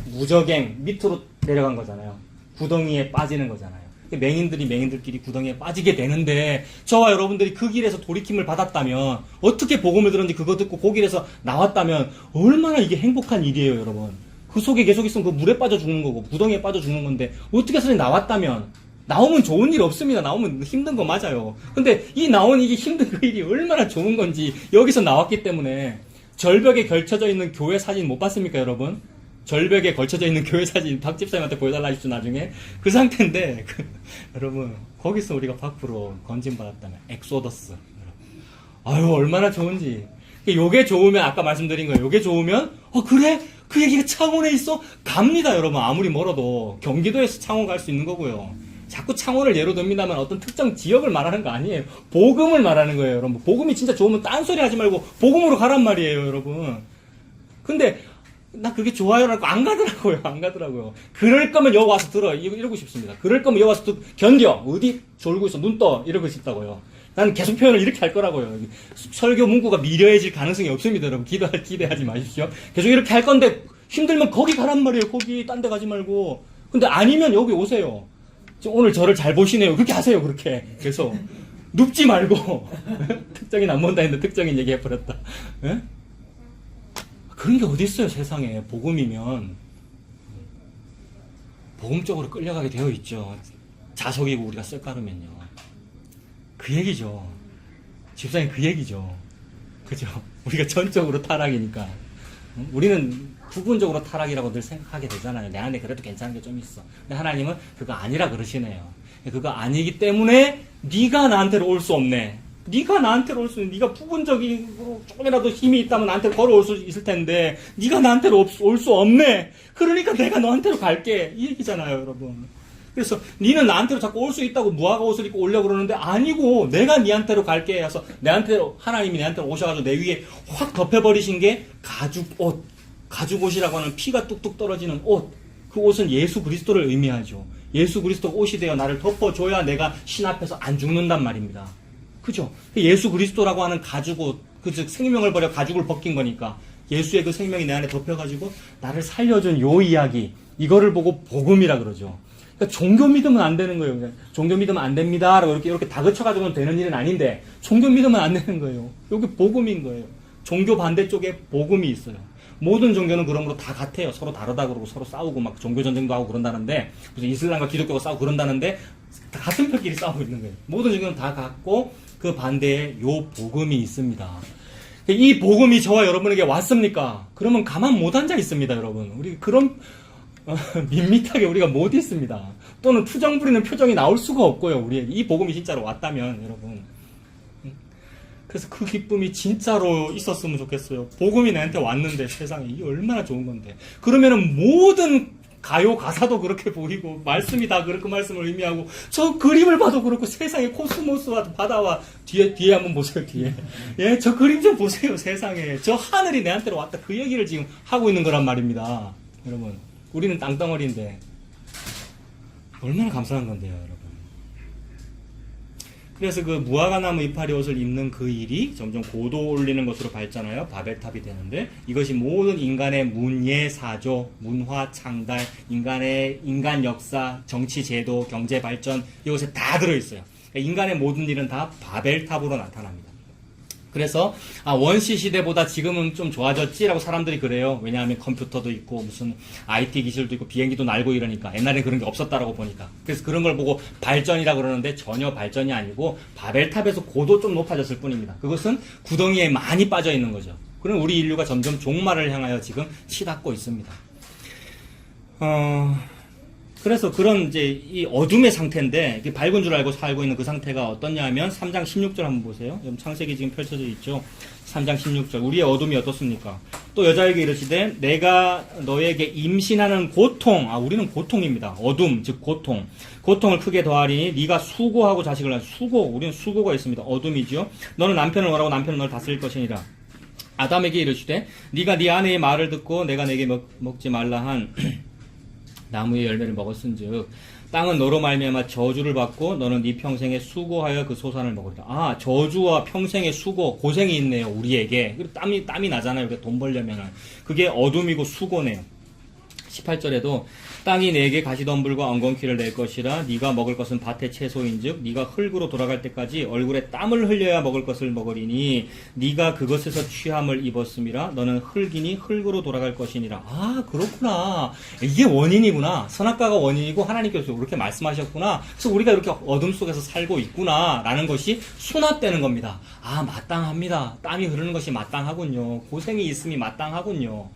무적행 밑으로 내려간 거잖아요. 구덩이에 빠지는 거잖아요. 맹인들끼리 구덩이에 빠지게 되는데 저와 여러분들이 그 길에서 돌이킴을 받았다면 어떻게 복음을 들었는지 그거 듣고 그 길에서 나왔다면 얼마나 이게 행복한 일이에요, 여러분. 그 속에 계속 있으면 그 물에 빠져 죽는 거고 구덩이에 빠져 죽는 건데 어떻게 해서 나왔다면 나오면 좋은 일 없습니다. 나오면 힘든 거 맞아요. 근데 이 나온 이게 힘든 그 일이 얼마나 좋은 건지 여기서 나왔기 때문에 절벽에 걸쳐져 있는 교회 사진 못 봤습니까, 여러분? 절벽에 걸쳐져 있는 교회 사진 박 집사님한테 보여달라 하십시오, 나중에. 그 상태인데, 여러분, 거기서 우리가 밖으로 건진받았다면, 엑소더스. 아유, 얼마나 좋은지. 요게 좋으면, 아까 말씀드린 거예요. 요게 좋으면, 그래? 그 얘기가 창원에 있어? 갑니다, 여러분. 아무리 멀어도. 경기도에서 창원 갈 수 있는 거고요. 자꾸 창원을 예로 듭니다만 어떤 특정 지역을 말하는 거 아니에요. 복음을 말하는 거예요, 여러분. 복음이 진짜 좋으면 딴소리 하지 말고 복음으로 가란 말이에요, 여러분. 근데 나 그게 좋아요라고 안 가더라고요. 안 가더라고요. 그럴 거면 여기 와서 들어. 이러고 싶습니다. 그럴 거면 여기 와서 견뎌. 어디 졸고 있어. 눈 떠. 이러고 싶다고요. 나는 계속 표현을 이렇게 할 거라고요. 설교 문구가 미려해질 가능성이 없습니다. 여러분. 기대하지 마십시오. 계속 이렇게 할 건데 힘들면 거기 가란 말이에요. 거기 딴 데 가지 말고. 근데 아니면 여기 오세요. 오늘 저를 잘 보시네요. 그렇게 하세요. 그렇게. 그래서 눕지 말고 특정인 안 본다 했는데 특정인 얘기해버렸다. 예? 그런 게 어디 있어요, 세상에. 복음이면 복음 쪽으로 끌려가게 되어 있죠. 자석이고 우리가 썰까르면요. 그 얘기죠. 집사님 그 얘기죠. 그죠? 우리가 전적으로 타락이니까. 우리는 부분적으로 타락이라고 늘 생각하게 되잖아요. 내 안에 그래도 괜찮은 게 좀 있어. 근데 하나님은 그거 아니라 그러시네요. 그거 아니기 때문에 네가 나한테로 올 수 없네. 네가 나한테로 올 수 있는, 네가 부분적이고 조금이라도 힘이 있다면 나한테 걸어올 수 있을 텐데 네가 나한테로 올 수 없네. 그러니까 내가 너한테로 갈게. 이 얘기잖아요, 여러분. 그래서 니는 나한테로 자꾸 올 수 있다고 무화과 옷을 입고 오려고 그러는데 아니고 내가 니한테로 갈게 해서 내한테로, 하나님이 내한테로 오셔가지고 내 위에 확 덮여버리신 게 가죽옷. 가죽옷이라고 하는 피가 뚝뚝 떨어지는 옷. 그 옷은 예수 그리스도를 의미하죠. 예수 그리스도 옷이 되어 나를 덮어줘야 내가 신 앞에서 안 죽는단 말입니다. 그죠? 예수 그리스도라고 하는 가죽옷, 즉 생명을 버려 가죽을 벗긴 거니까 예수의 그 생명이 내 안에 덮여가지고 나를 살려준 요 이야기, 이거를 보고 복음이라 그러죠. 그러니까 종교 믿으면 안 되는 거예요. 그냥 종교 믿으면 안 됩니다. 라고 이렇게 다그쳐가지고는 되는 일은 아닌데 종교 믿으면 안 되는 거예요. 여기 복음인 거예요. 종교 반대쪽에 복음이 있어요. 모든 종교는 그러므로 다 같아요. 서로 다르다 그러고 서로 싸우고 막 종교 전쟁도 하고 그런다는데, 무슨 이슬람과 기독교가 싸우고 그런다는데 다 같은 편끼리 싸우고 있는 거예요. 모든 종교는 다 같고 그 반대에 요 복음이 있습니다. 이 복음이 저와 여러분에게 왔습니까? 그러면 가만 못 앉아 있습니다, 여러분. 우리 그런 밋밋하게 우리가 못 있습니다. 또는 투정 부리는 표정이 나올 수가 없고요. 우리에게 이 복음이 진짜로 왔다면, 여러분. 그래서 그 기쁨이 진짜로 있었으면 좋겠어요. 복음이 나한테 왔는데 세상에 이게 얼마나 좋은 건데. 그러면은 모든 가요 가사도 그렇게 보이고 말씀이 다 그렇게 말씀을 의미하고 저 그림을 봐도 그렇고 세상에 코스모스와 바다와 뒤에 한번 보세요. 뒤에. 예, 저 그림 좀 보세요. 세상에. 저 하늘이 내한테로 왔다. 그 얘기를 지금 하고 있는 거란 말입니다. 여러분. 우리는 땅덩어리인데 얼마나 감사한 건데요, 여러분. 그래서 그 무화과나무 이파리 옷을 입는 그 일이 점점 고도 올리는 것으로 발전하여 바벨탑이 되는데, 이것이 모든 인간의 문예 사조, 문화 창달, 인간 역사, 정치 제도, 경제 발전, 이것에 다 들어있어요. 그러니까 인간의 모든 일은 다 바벨탑으로 나타납니다. 그래서 원시 시대보다 지금은 좀 좋아졌지라고 사람들이 그래요. 왜냐하면 컴퓨터도 있고 무슨 IT 기술도 있고 비행기도 날고 이러니까. 옛날에 그런 게 없었다라고 보니까. 그래서 그런 걸 보고 발전이라고 그러는데 전혀 발전이 아니고 바벨탑에서 고도 좀 높아졌을 뿐입니다. 그것은 구덩이에 많이 빠져 있는 거죠. 그럼 우리 인류가 점점 종말을 향하여 지금 치닫고 있습니다. 그래서 그런 이제 이 어둠의 상태인데, 밝은 줄 알고 살고 있는 그 상태가 어떻냐 하면 3장 16절 한번 보세요. 창세기 지금 펼쳐져 있죠. 3장 16절. 우리의 어둠이 어떻습니까? 또 여자에게 이르시되 내가 너에게 임신하는 고통, 우리는 고통입니다. 어둠, 즉 고통. 고통을 크게 더하리니 네가 수고하고 자식을 낳아. 수고, 우리는 수고가 있습니다. 어둠이죠. 너는 남편을 원하고 남편은 너를 다스릴 것이니라. 아담에게 이르시되 네가 네 아내의 말을 듣고 내가 내게 먹지 말라 한 나무의 열매를 먹었은즉 땅은 너로 말미암아 저주를 받고 너는 네 평생에 수고하여 그 소산을 먹으리라. 저주와 평생의 수고, 고생이 있네요, 우리에게. 그리고 땀이 나잖아요, 우리가 돈 벌려면은. 그게 어둠이고 수고네요. 18절에도 땅이 내게 가시덤불과 엉겅퀴를 낼 것이라. 네가 먹을 것은 밭의 채소인즉 네가 흙으로 돌아갈 때까지 얼굴에 땀을 흘려야 먹을 것을 먹으리니 네가 그것에서 취함을 입었음이라. 너는 흙이니 흙으로 돌아갈 것이니라. 그렇구나. 이게 원인이구나. 선악과가 원인이고 하나님께서 그렇게 말씀하셨구나. 그래서 우리가 이렇게 어둠 속에서 살고 있구나 라는 것이 수납되는 겁니다. 마땅합니다. 땀이 흐르는 것이 마땅하군요. 고생이 있음이 마땅하군요.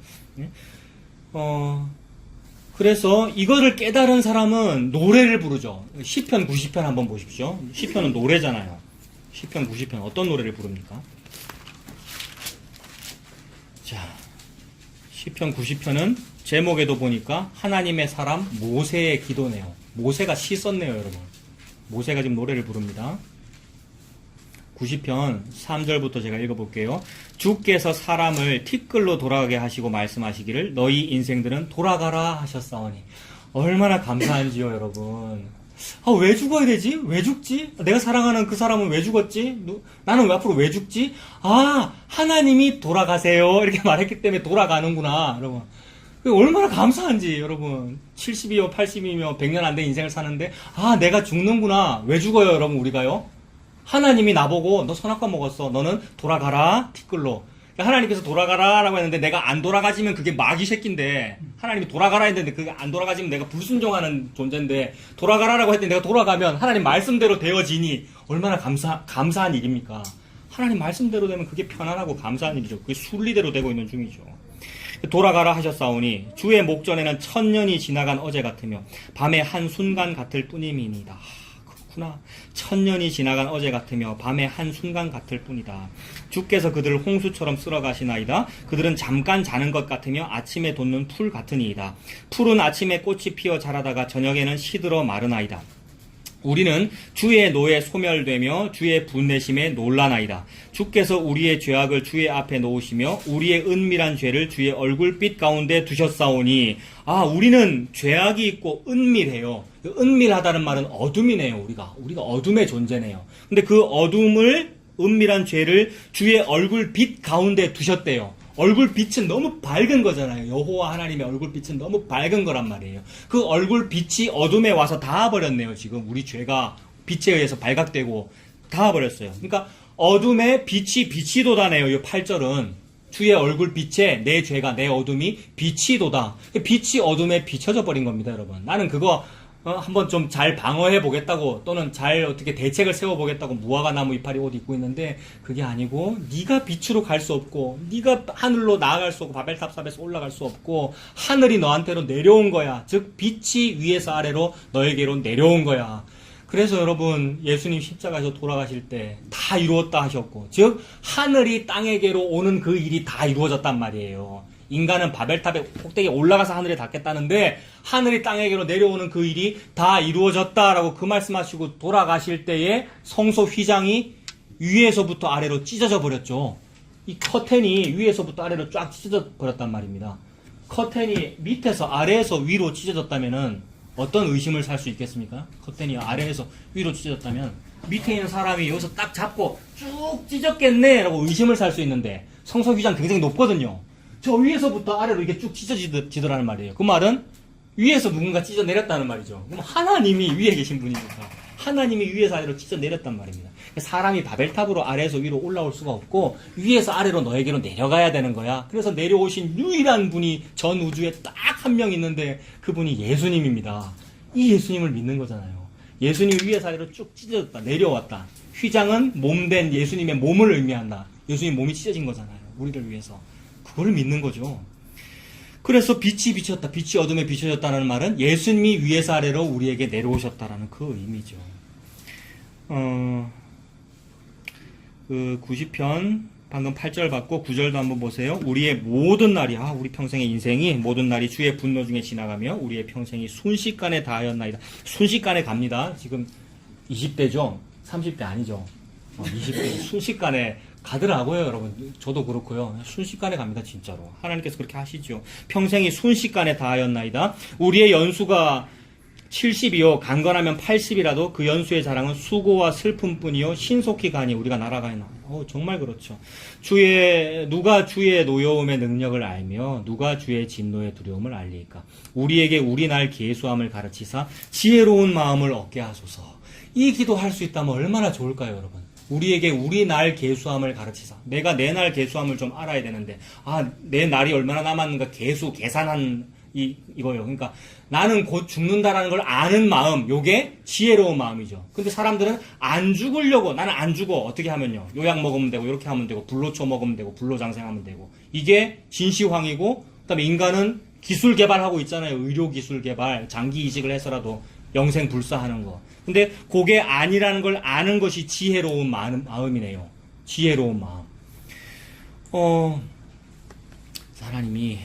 그래서 이거를 깨달은 사람은 노래를 부르죠. 시편 90편 한번 보십시오. 시편은 노래잖아요. 시편 90편 어떤 노래를 부릅니까? 자, 시편 90편은 제목에도 보니까 하나님의 사람 모세의 기도네요. 모세가 시 썼네요, 여러분. 모세가 지금 노래를 부릅니다. 90편 3절부터 제가 읽어볼게요. 주께서 사람을 티끌로 돌아가게 하시고 말씀하시기를 너희 인생들은 돌아가라 하셨사오니. 얼마나 감사한지요, 여러분. 왜 죽어야 되지? 왜 죽지? 내가 사랑하는 그 사람은 왜 죽었지? 나는 왜 앞으로 왜 죽지? 하나님이 돌아가세요. 이렇게 말했기 때문에 돌아가는구나, 여러분. 얼마나 감사한지, 여러분. 70이며 80이며 100년 안 된 인생을 사는데, 내가 죽는구나. 왜 죽어요, 여러분, 우리가요? 하나님이 나보고, 너 선악과 먹었어. 너는 돌아가라, 티끌로. 하나님께서 돌아가라라고 했는데 내가 안 돌아가지면 그게 마귀 새끼인데, 하나님이 돌아가라 했는데 그게 안 돌아가지면 내가 불순종하는 존재인데, 돌아가라라고 했더니 내가 돌아가면 하나님 말씀대로 되어지니 얼마나 감사한 일입니까? 하나님 말씀대로 되면 그게 편안하고 감사한 일이죠. 그게 순리대로 되고 있는 중이죠. 돌아가라 하셨사오니 주의 목전에는 1000년이 지나간 어제 같으며 밤의 한순간 같을 뿐임이니이다. 그렇구나. 1000년이 지나간 어제 같으며 밤의 한순간 같을 뿐이다. 주께서 그들을 홍수처럼 쓸어가시나이다. 그들은 잠깐 자는 것 같으며 아침에 돋는 풀 같으니이다. 풀은 아침에 꽃이 피어 자라다가 저녁에는 시들어 마르나이다. 우리는 주의 노에 소멸되며 주의 분내심에 놀라나이다. 주께서 우리의 죄악을 주의 앞에 놓으시며 우리의 은밀한 죄를 주의 얼굴빛 가운데 두셨사오니. 우리는 죄악이 있고 은밀해요. 은밀하다는 말은 어둠이네요. 우리가 어둠의 존재네요. 근데 그 어둠을, 은밀한 죄를 주의 얼굴빛 가운데 두셨대요. 얼굴빛은 너무 밝은 거잖아요. 여호와 하나님의 얼굴빛은 너무 밝은 거란 말이에요. 그 얼굴빛이 어둠에 와서 닿아버렸네요. 지금 우리 죄가 빛에 의해서 발각되고 닿아버렸어요. 그러니까 어둠에 빛이 돋아내요. 이 8절은 주의 얼굴빛에 내 죄가, 내 어둠이 빛이 돋아. 빛이 어둠에 비춰져 버린 겁니다, 여러분. 나는 그거 한번 좀 잘 방어해 보겠다고, 또는 잘 어떻게 대책을 세워 보겠다고 무화과 나무 이파리 옷 입고 있는데, 그게 아니고 네가 빛으로 갈 수 없고 네가 하늘로 나아갈 수 없고 바벨탑 삽에서 올라갈 수 없고 하늘이 너한테로 내려온 거야. 즉 빛이 위에서 아래로 너에게로 내려온 거야. 그래서 여러분, 예수님 십자가에서 돌아가실 때 다 이루었다 하셨고, 즉 하늘이 땅에게로 오는 그 일이 다 이루어졌단 말이에요. 인간은 바벨탑의 꼭대기에 올라가서 하늘에 닿겠다는데 하늘이 땅에게로 내려오는 그 일이 다 이루어졌다라고 그 말씀하시고 돌아가실 때에 성소 휘장이 위에서부터 아래로 찢어져 버렸죠. 이 커튼이 위에서부터 아래로 쫙 찢어져 버렸단 말입니다. 커튼이 밑에서 아래에서 위로 찢어졌다면은 어떤 의심을 살 수 있겠습니까? 커튼이 아래에서 위로 찢어졌다면 밑에 있는 사람이 여기서 딱 잡고 쭉 찢었겠네 라고 의심을 살 수 있는데, 성소 휘장 굉장히 높거든요. 저 위에서부터 아래로 이게 쭉 찢어지더라는 말이에요. 그 말은 위에서 누군가 찢어내렸다는 말이죠. 그럼 하나님이 위에 계신 분이니까 하나님이 위에서 아래로 찢어내렸단 말입니다. 사람이 바벨탑으로 아래에서 위로 올라올 수가 없고 위에서 아래로 너에게로 내려가야 되는 거야. 그래서 내려오신 유일한 분이 전 우주에 딱 한 명 있는데 그분이 예수님입니다. 이 예수님을 믿는 거잖아요. 예수님이 위에서 아래로 쭉 찢어졌다, 내려왔다. 휘장은 몸된 예수님의 몸을 의미한다. 예수님 몸이 찢어진 거잖아요. 우리를 위해서. 그걸 믿는 거죠. 그래서 빛이 비쳤다, 빛이 어둠에 비춰졌다는 말은 예수님이 위에서 아래로 우리에게 내려오셨다라는 그 의미죠. 그 90편 방금 8절 받고 9절도 한번 보세요. 우리의 모든 날이, 우리 평생의 인생이 모든 날이 주의 분노 중에 지나가며 우리의 평생이 순식간에 다하였나이다. 순식간에 갑니다. 지금 20대죠? 30대 아니죠? 20대 순식간에 가더라고요, 여러분. 저도 그렇고요. 순식간에 갑니다, 진짜로. 하나님께서 그렇게 하시죠. 평생이 순식간에 다하였나이다. 우리의 연수가 70이요, 강건하면 80이라도 그 연수의 자랑은 수고와 슬픔뿐이요, 신속히 가니 우리가 날아가나. 정말 그렇죠. 누가 주의 노여움의 능력을 알며 누가 주의 진노의 두려움을 알리까. 우리에게 우리 날 계수함을 가르치사 지혜로운 마음을 얻게 하소서. 이 기도할 수 있다면 얼마나 좋을까요, 여러분? 우리에게 우리 날 계수함을 가르치사. 내가 내 날 계수함을 좀 알아야 되는데, 내 날이 얼마나 남았는가 계산한 이거예요. 그러니까 나는 곧 죽는다라는 걸 아는 마음, 요게 지혜로운 마음이죠. 근데 사람들은 안 죽으려고, 나는 안 죽어. 어떻게 하면요? 요약 먹으면 되고, 이렇게 하면 되고, 불로초 먹으면 되고, 불로장생하면 되고. 이게 진시황이고, 그다음에 인간은 기술 개발하고 있잖아요. 의료 기술 개발, 장기 이식을 해서라도 영생 불사하는 거. 근데 그게 아니라는 걸 아는 것이 지혜로운 마음이네요. 지혜로운 마음. 하나님이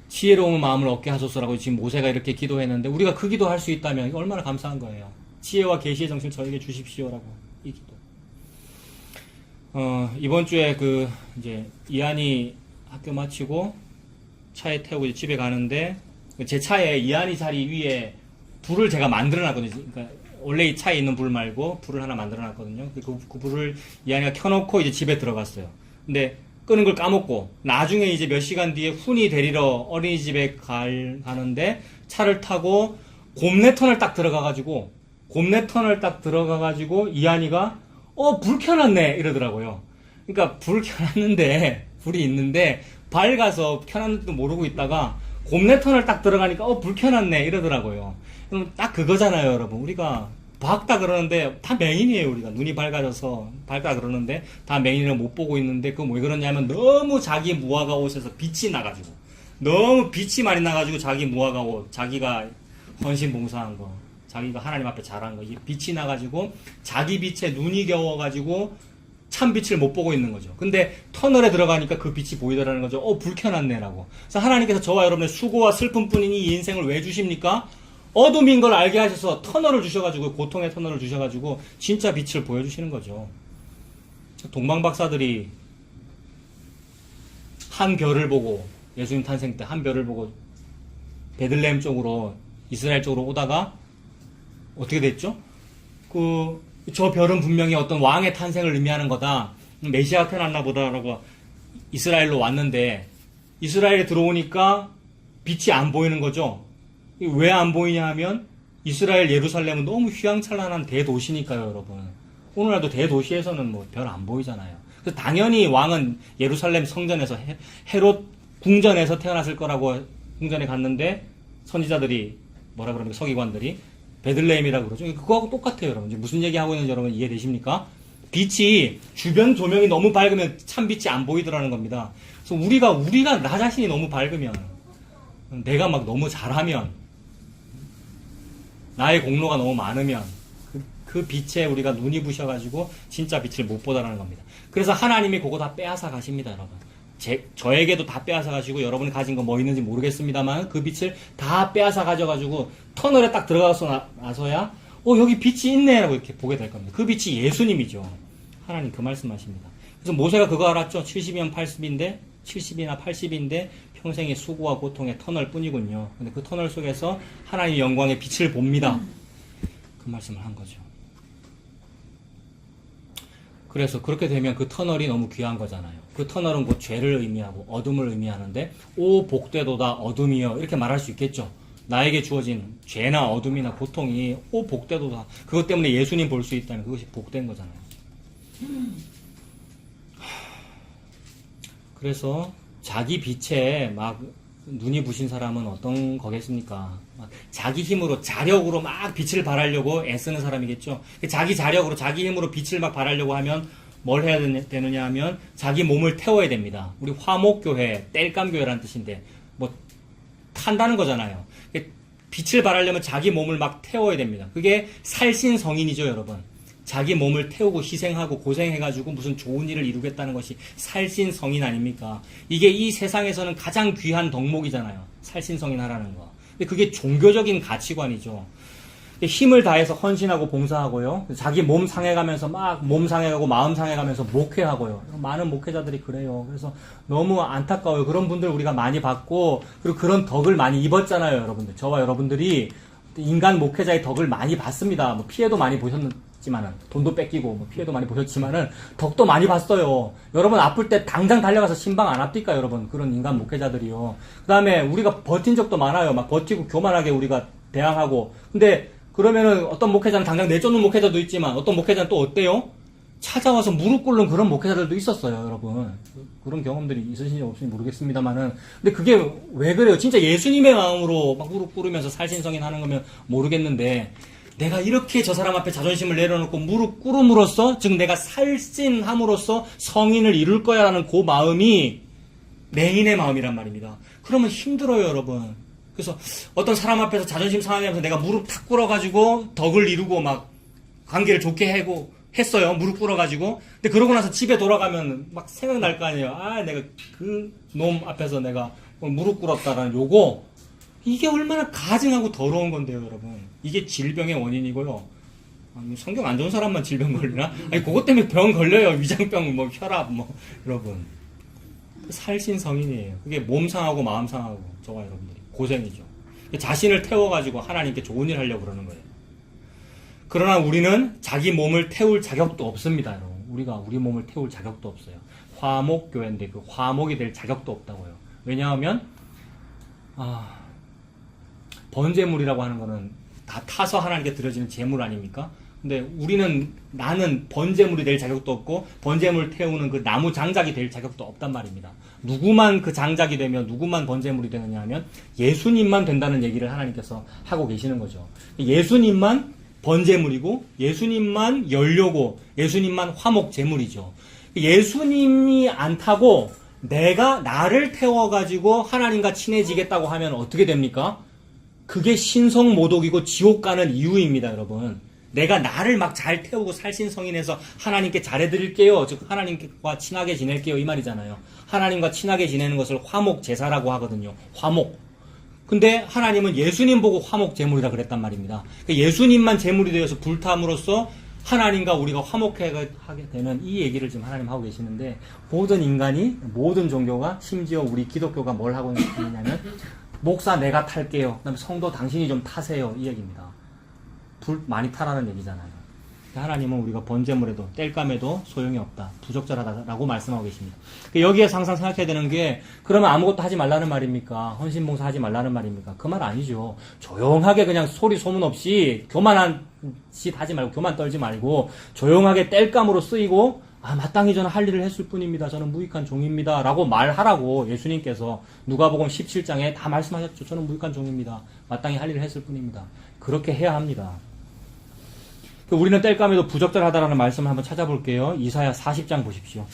지혜로운 마음을 얻게 하소서라고 지금 모세가 이렇게 기도했는데, 우리가 그 기도할 수 있다면 얼마나 감사한 거예요. 지혜와 계시의 정신을 저에게 주십시오라고 이 기도. 이번 주에 이제 이한이 학교 마치고 차에 태우고 이제 집에 가는데 제 차에 이한이 자리 위에 불을 제가 만들어 놨거든요. 그러니까 원래 이 차에 있는 불 말고 불을 하나 만들어 놨거든요. 그 불을 이한이가 켜놓고 이제 집에 들어갔어요. 근데 끄는 걸 까먹고 나중에 이제 몇 시간 뒤에 훈이 데리러 어린이집에 가는데 차를 타고 곰내터널 딱 들어가가지고 이한이가 불 켜놨네 이러더라고요. 그러니까 불 켜놨는데 불이 있는데 밝아서 켜놨는지도 모르고 있다가 곰내터널 딱 들어가니까 불 켜놨네 이러더라고요. 그럼 딱 그거잖아요, 여러분. 우리가 밝다 그러는데 다 맹인이에요. 우리가 눈이 밝아져서 밝다 그러는데 다 맹인이라 못 보고 있는데 그거 왜 그러냐면 너무 자기 무화과 옷에서 빛이 나가지고 너무 빛이 많이 나가지고 자기 무화과 옷 자기가 헌신 봉사한 거 자기가 하나님 앞에 잘한 거 이게 빛이 나가지고 자기 빛에 눈이 겨워가지고 참 빛을 못 보고 있는 거죠. 근데 터널에 들어가니까 그 빛이 보이더라는 거죠. 불 켜놨네라고. 그래서 하나님께서 저와 여러분의 수고와 슬픔뿐인 이 인생을 왜 주십니까? 어둠인 걸 알게 하셔서 터널을 주셔가지고 고통의 터널을 주셔가지고 진짜 빛을 보여주시는 거죠. 동방박사들이 한 별을 보고 예수님 탄생 때 한 별을 보고 베들레헴 쪽으로 이스라엘 쪽으로 오다가 어떻게 됐죠? 저 별은 분명히 어떤 왕의 탄생을 의미하는 거다. 메시아가 태어났나 보다라고 이스라엘로 왔는데 이스라엘에 들어오니까 빛이 안 보이는 거죠. 왜 안 보이냐 하면 이스라엘 예루살렘은 너무 휘황찬란한 대도시니까요, 여러분. 오늘날도 대도시에서는 뭐 별 안 보이잖아요. 그래서 당연히 왕은 예루살렘 성전에서 헤롯 궁전에서 태어났을 거라고 궁전에 갔는데 선지자들이 뭐라 그럽니까? 서기관들이 베들레헴이라고 그러죠. 그거하고 똑같아요, 여러분. 이제 무슨 얘기하고 있는지 여러분 이해되십니까? 빛이 주변 조명이 너무 밝으면 참 빛이 안 보이더라는 겁니다. 그래서 우리가 나 자신이 너무 밝으면 내가 막 너무 잘하면 나의 공로가 너무 많으면 그 빛에 우리가 눈이 부셔가지고 진짜 빛을 못 보다라는 겁니다. 그래서 하나님이 그거 다 빼앗아 가십니다, 여러분. 저에게도 다 빼앗아 가시고 여러분이 가진 거 뭐 있는지 모르겠습니다만 그 빛을 다 빼앗아 가져가지고 터널에 딱 들어가서 나서야 여기 빛이 있네 라고 이렇게 보게 될 겁니다. 그 빛이 예수님이죠. 하나님 그 말씀하십니다. 그래서 모세가 그거 알았죠. 70이면 80인데 70이나 80인데 평생의 수고와 고통의 터널 뿐이군요. 근데 그 터널 속에서 하나님의 영광의 빛을 봅니다. 그 말씀을 한 거죠. 그래서 그렇게 되면 그 터널이 너무 귀한 거잖아요. 그 터널은 곧 죄를 의미하고 어둠을 의미하는데 오 복되도다 어둠이여 이렇게 말할 수 있겠죠. 나에게 주어진 죄나 어둠이나 고통이 오 복되도다. 그것 때문에 예수님 볼 수 있다면 그것이 복된 거잖아요. 그래서 자기 빛에 막 눈이 부신 사람은 어떤 거겠습니까? 막 자기 힘으로 자력으로 막 빛을 발하려고 애쓰는 사람이겠죠. 자기 자력으로 자기 힘으로 빛을 막 발하려고 하면 뭘 해야 되느냐 하면 자기 몸을 태워야 됩니다. 우리 화목교회, 땔감교회라는 뜻인데 뭐 탄다는 거잖아요. 빛을 발하려면 자기 몸을 막 태워야 됩니다. 그게 살신성인이죠, 여러분. 자기 몸을 태우고 희생하고 고생해가지고 무슨 좋은 일을 이루겠다는 것이 살신성인 아닙니까? 이게 이 세상에서는 가장 귀한 덕목이잖아요. 살신성인 하라는 거. 근데 그게 종교적인 가치관이죠. 힘을 다해서 헌신하고 봉사하고요. 자기 몸 상해가면서 막 몸 상해가고 마음 상해가면서 목회하고요. 많은 목회자들이 그래요. 그래서 너무 안타까워요. 그런 분들 우리가 많이 봤고 그리고 그런 덕을 많이 입었잖아요, 여러분들. 저와 여러분들이 인간 목회자의 덕을 많이 봤습니다. 뭐 피해도 많이 보셨지만은 돈도 뺏기고 뭐 피해도 많이 보셨지만은 덕도 많이 봤어요. 여러분 아플 때 당장 달려가서 신방 안 합니까, 여러분? 그런 인간 목회자들이요. 그다음에 우리가 버틴 적도 많아요. 막 버티고 교만하게 우리가 대항하고. 근데 그러면은 어떤 목회자는 당장 내쫓는 목회자도 있지만 어떤 목회자는 또 어때요? 찾아와서 무릎 꿇는 그런 목회자들도 있었어요, 여러분. 그런 경험들이 있으신지 없으신지 모르겠습니다만은. 근데 그게 왜 그래요? 진짜 예수님의 마음으로 막 무릎 꿇으면서 살신성인 하는 거면 모르겠는데, 내가 이렇게 저 사람 앞에 자존심을 내려놓고 무릎 꿇음으로써, 즉 내가 살신함으로써 성인을 이룰 거야 라는 그 마음이 맹인의 마음이란 말입니다. 그러면 힘들어요, 여러분. 그래서 어떤 사람 앞에서 자존심 상하면서 내가 무릎 탁 꿇어가지고 덕을 이루고 막 관계를 좋게 하고 했어요. 무릎 꿇어가지고. 근데 그러고 나서 집에 돌아가면 막 생각날 거 아니에요. 내가 그 놈 앞에서 내가 무릎 꿇었다라는 요거. 이게 얼마나 가증하고 더러운 건데요, 여러분. 이게 질병의 원인이고요. 아니, 성경 안 좋은 사람만 질병 걸리나? 아니, 그것 때문에 병 걸려요. 위장병, 뭐, 혈압, 뭐, 여러분. 살신 성인이에요. 그게 몸 상하고 마음 상하고, 저와 여러분들이. 고생이죠. 자신을 태워가지고 하나님께 좋은 일 하려고 그러는 거예요. 그러나 우리는 자기 몸을 태울 자격도 없습니다, 여러분. 우리가 우리 몸을 태울 자격도 없어요. 화목교회인데 그 화목이 될 자격도 없다고요. 왜냐하면, 번제물이라고 하는 거는 다 타서 하나님께 드려지는 제물 아닙니까? 근데 나는 번제물이 될 자격도 없고 번제물 태우는 그 나무 장작이 될 자격도 없단 말입니다. 누구만 그 장작이 되면 누구만 번제물이 되느냐 하면 예수님만 된다는 얘기를 하나님께서 하고 계시는 거죠. 예수님만 번제물이고 예수님만 연료고 예수님만 화목제물이죠. 예수님이 안 타고 내가 나를 태워가지고 하나님과 친해지겠다고 하면 어떻게 됩니까? 그게 신성모독이고 지옥 가는 이유입니다, 여러분. 내가 나를 막 잘 태우고 살신성인해서 하나님께 잘해드릴게요. 즉 하나님과 친하게 지낼게요. 이 말이잖아요. 하나님과 친하게 지내는 것을 화목제사라고 하거든요. 화목. 근데 하나님은 예수님 보고 화목제물이라 그랬단 말입니다. 예수님만 제물이 되어서 불탐으로써 하나님과 우리가 화목하게 되는 이 얘기를 지금 하나님 하고 계시는데, 모든 인간이, 모든 종교가, 심지어 우리 기독교가 뭘 하고 있느냐면, 목사 내가 탈게요. 그다음에 성도 당신이 좀 타세요. 이 얘기입니다. 불 많이 타라는 얘기잖아요. 하나님은 우리가 번제물에도 땔감에도 소용이 없다. 부적절하다라고 말씀하고 계십니다. 여기에서 항상 생각해야 되는 게, 그러면 아무것도 하지 말라는 말입니까? 헌신봉사 하지 말라는 말입니까? 그 말 아니죠. 조용하게 그냥 소리 소문 없이 교만한 짓 하지 말고, 교만 떨지 말고 조용하게 땔감으로 쓰이고, 마땅히 저는 할 일을 했을 뿐입니다. 저는 무익한 종입니다. 라고 말하라고 예수님께서 누가복음 17장에 다 말씀하셨죠. 저는 무익한 종입니다. 마땅히 할 일을 했을 뿐입니다. 그렇게 해야 합니다. 우리는 땔감에도 부적절하다라는 말씀을 한번 찾아볼게요. 이사야 40장 보십시오.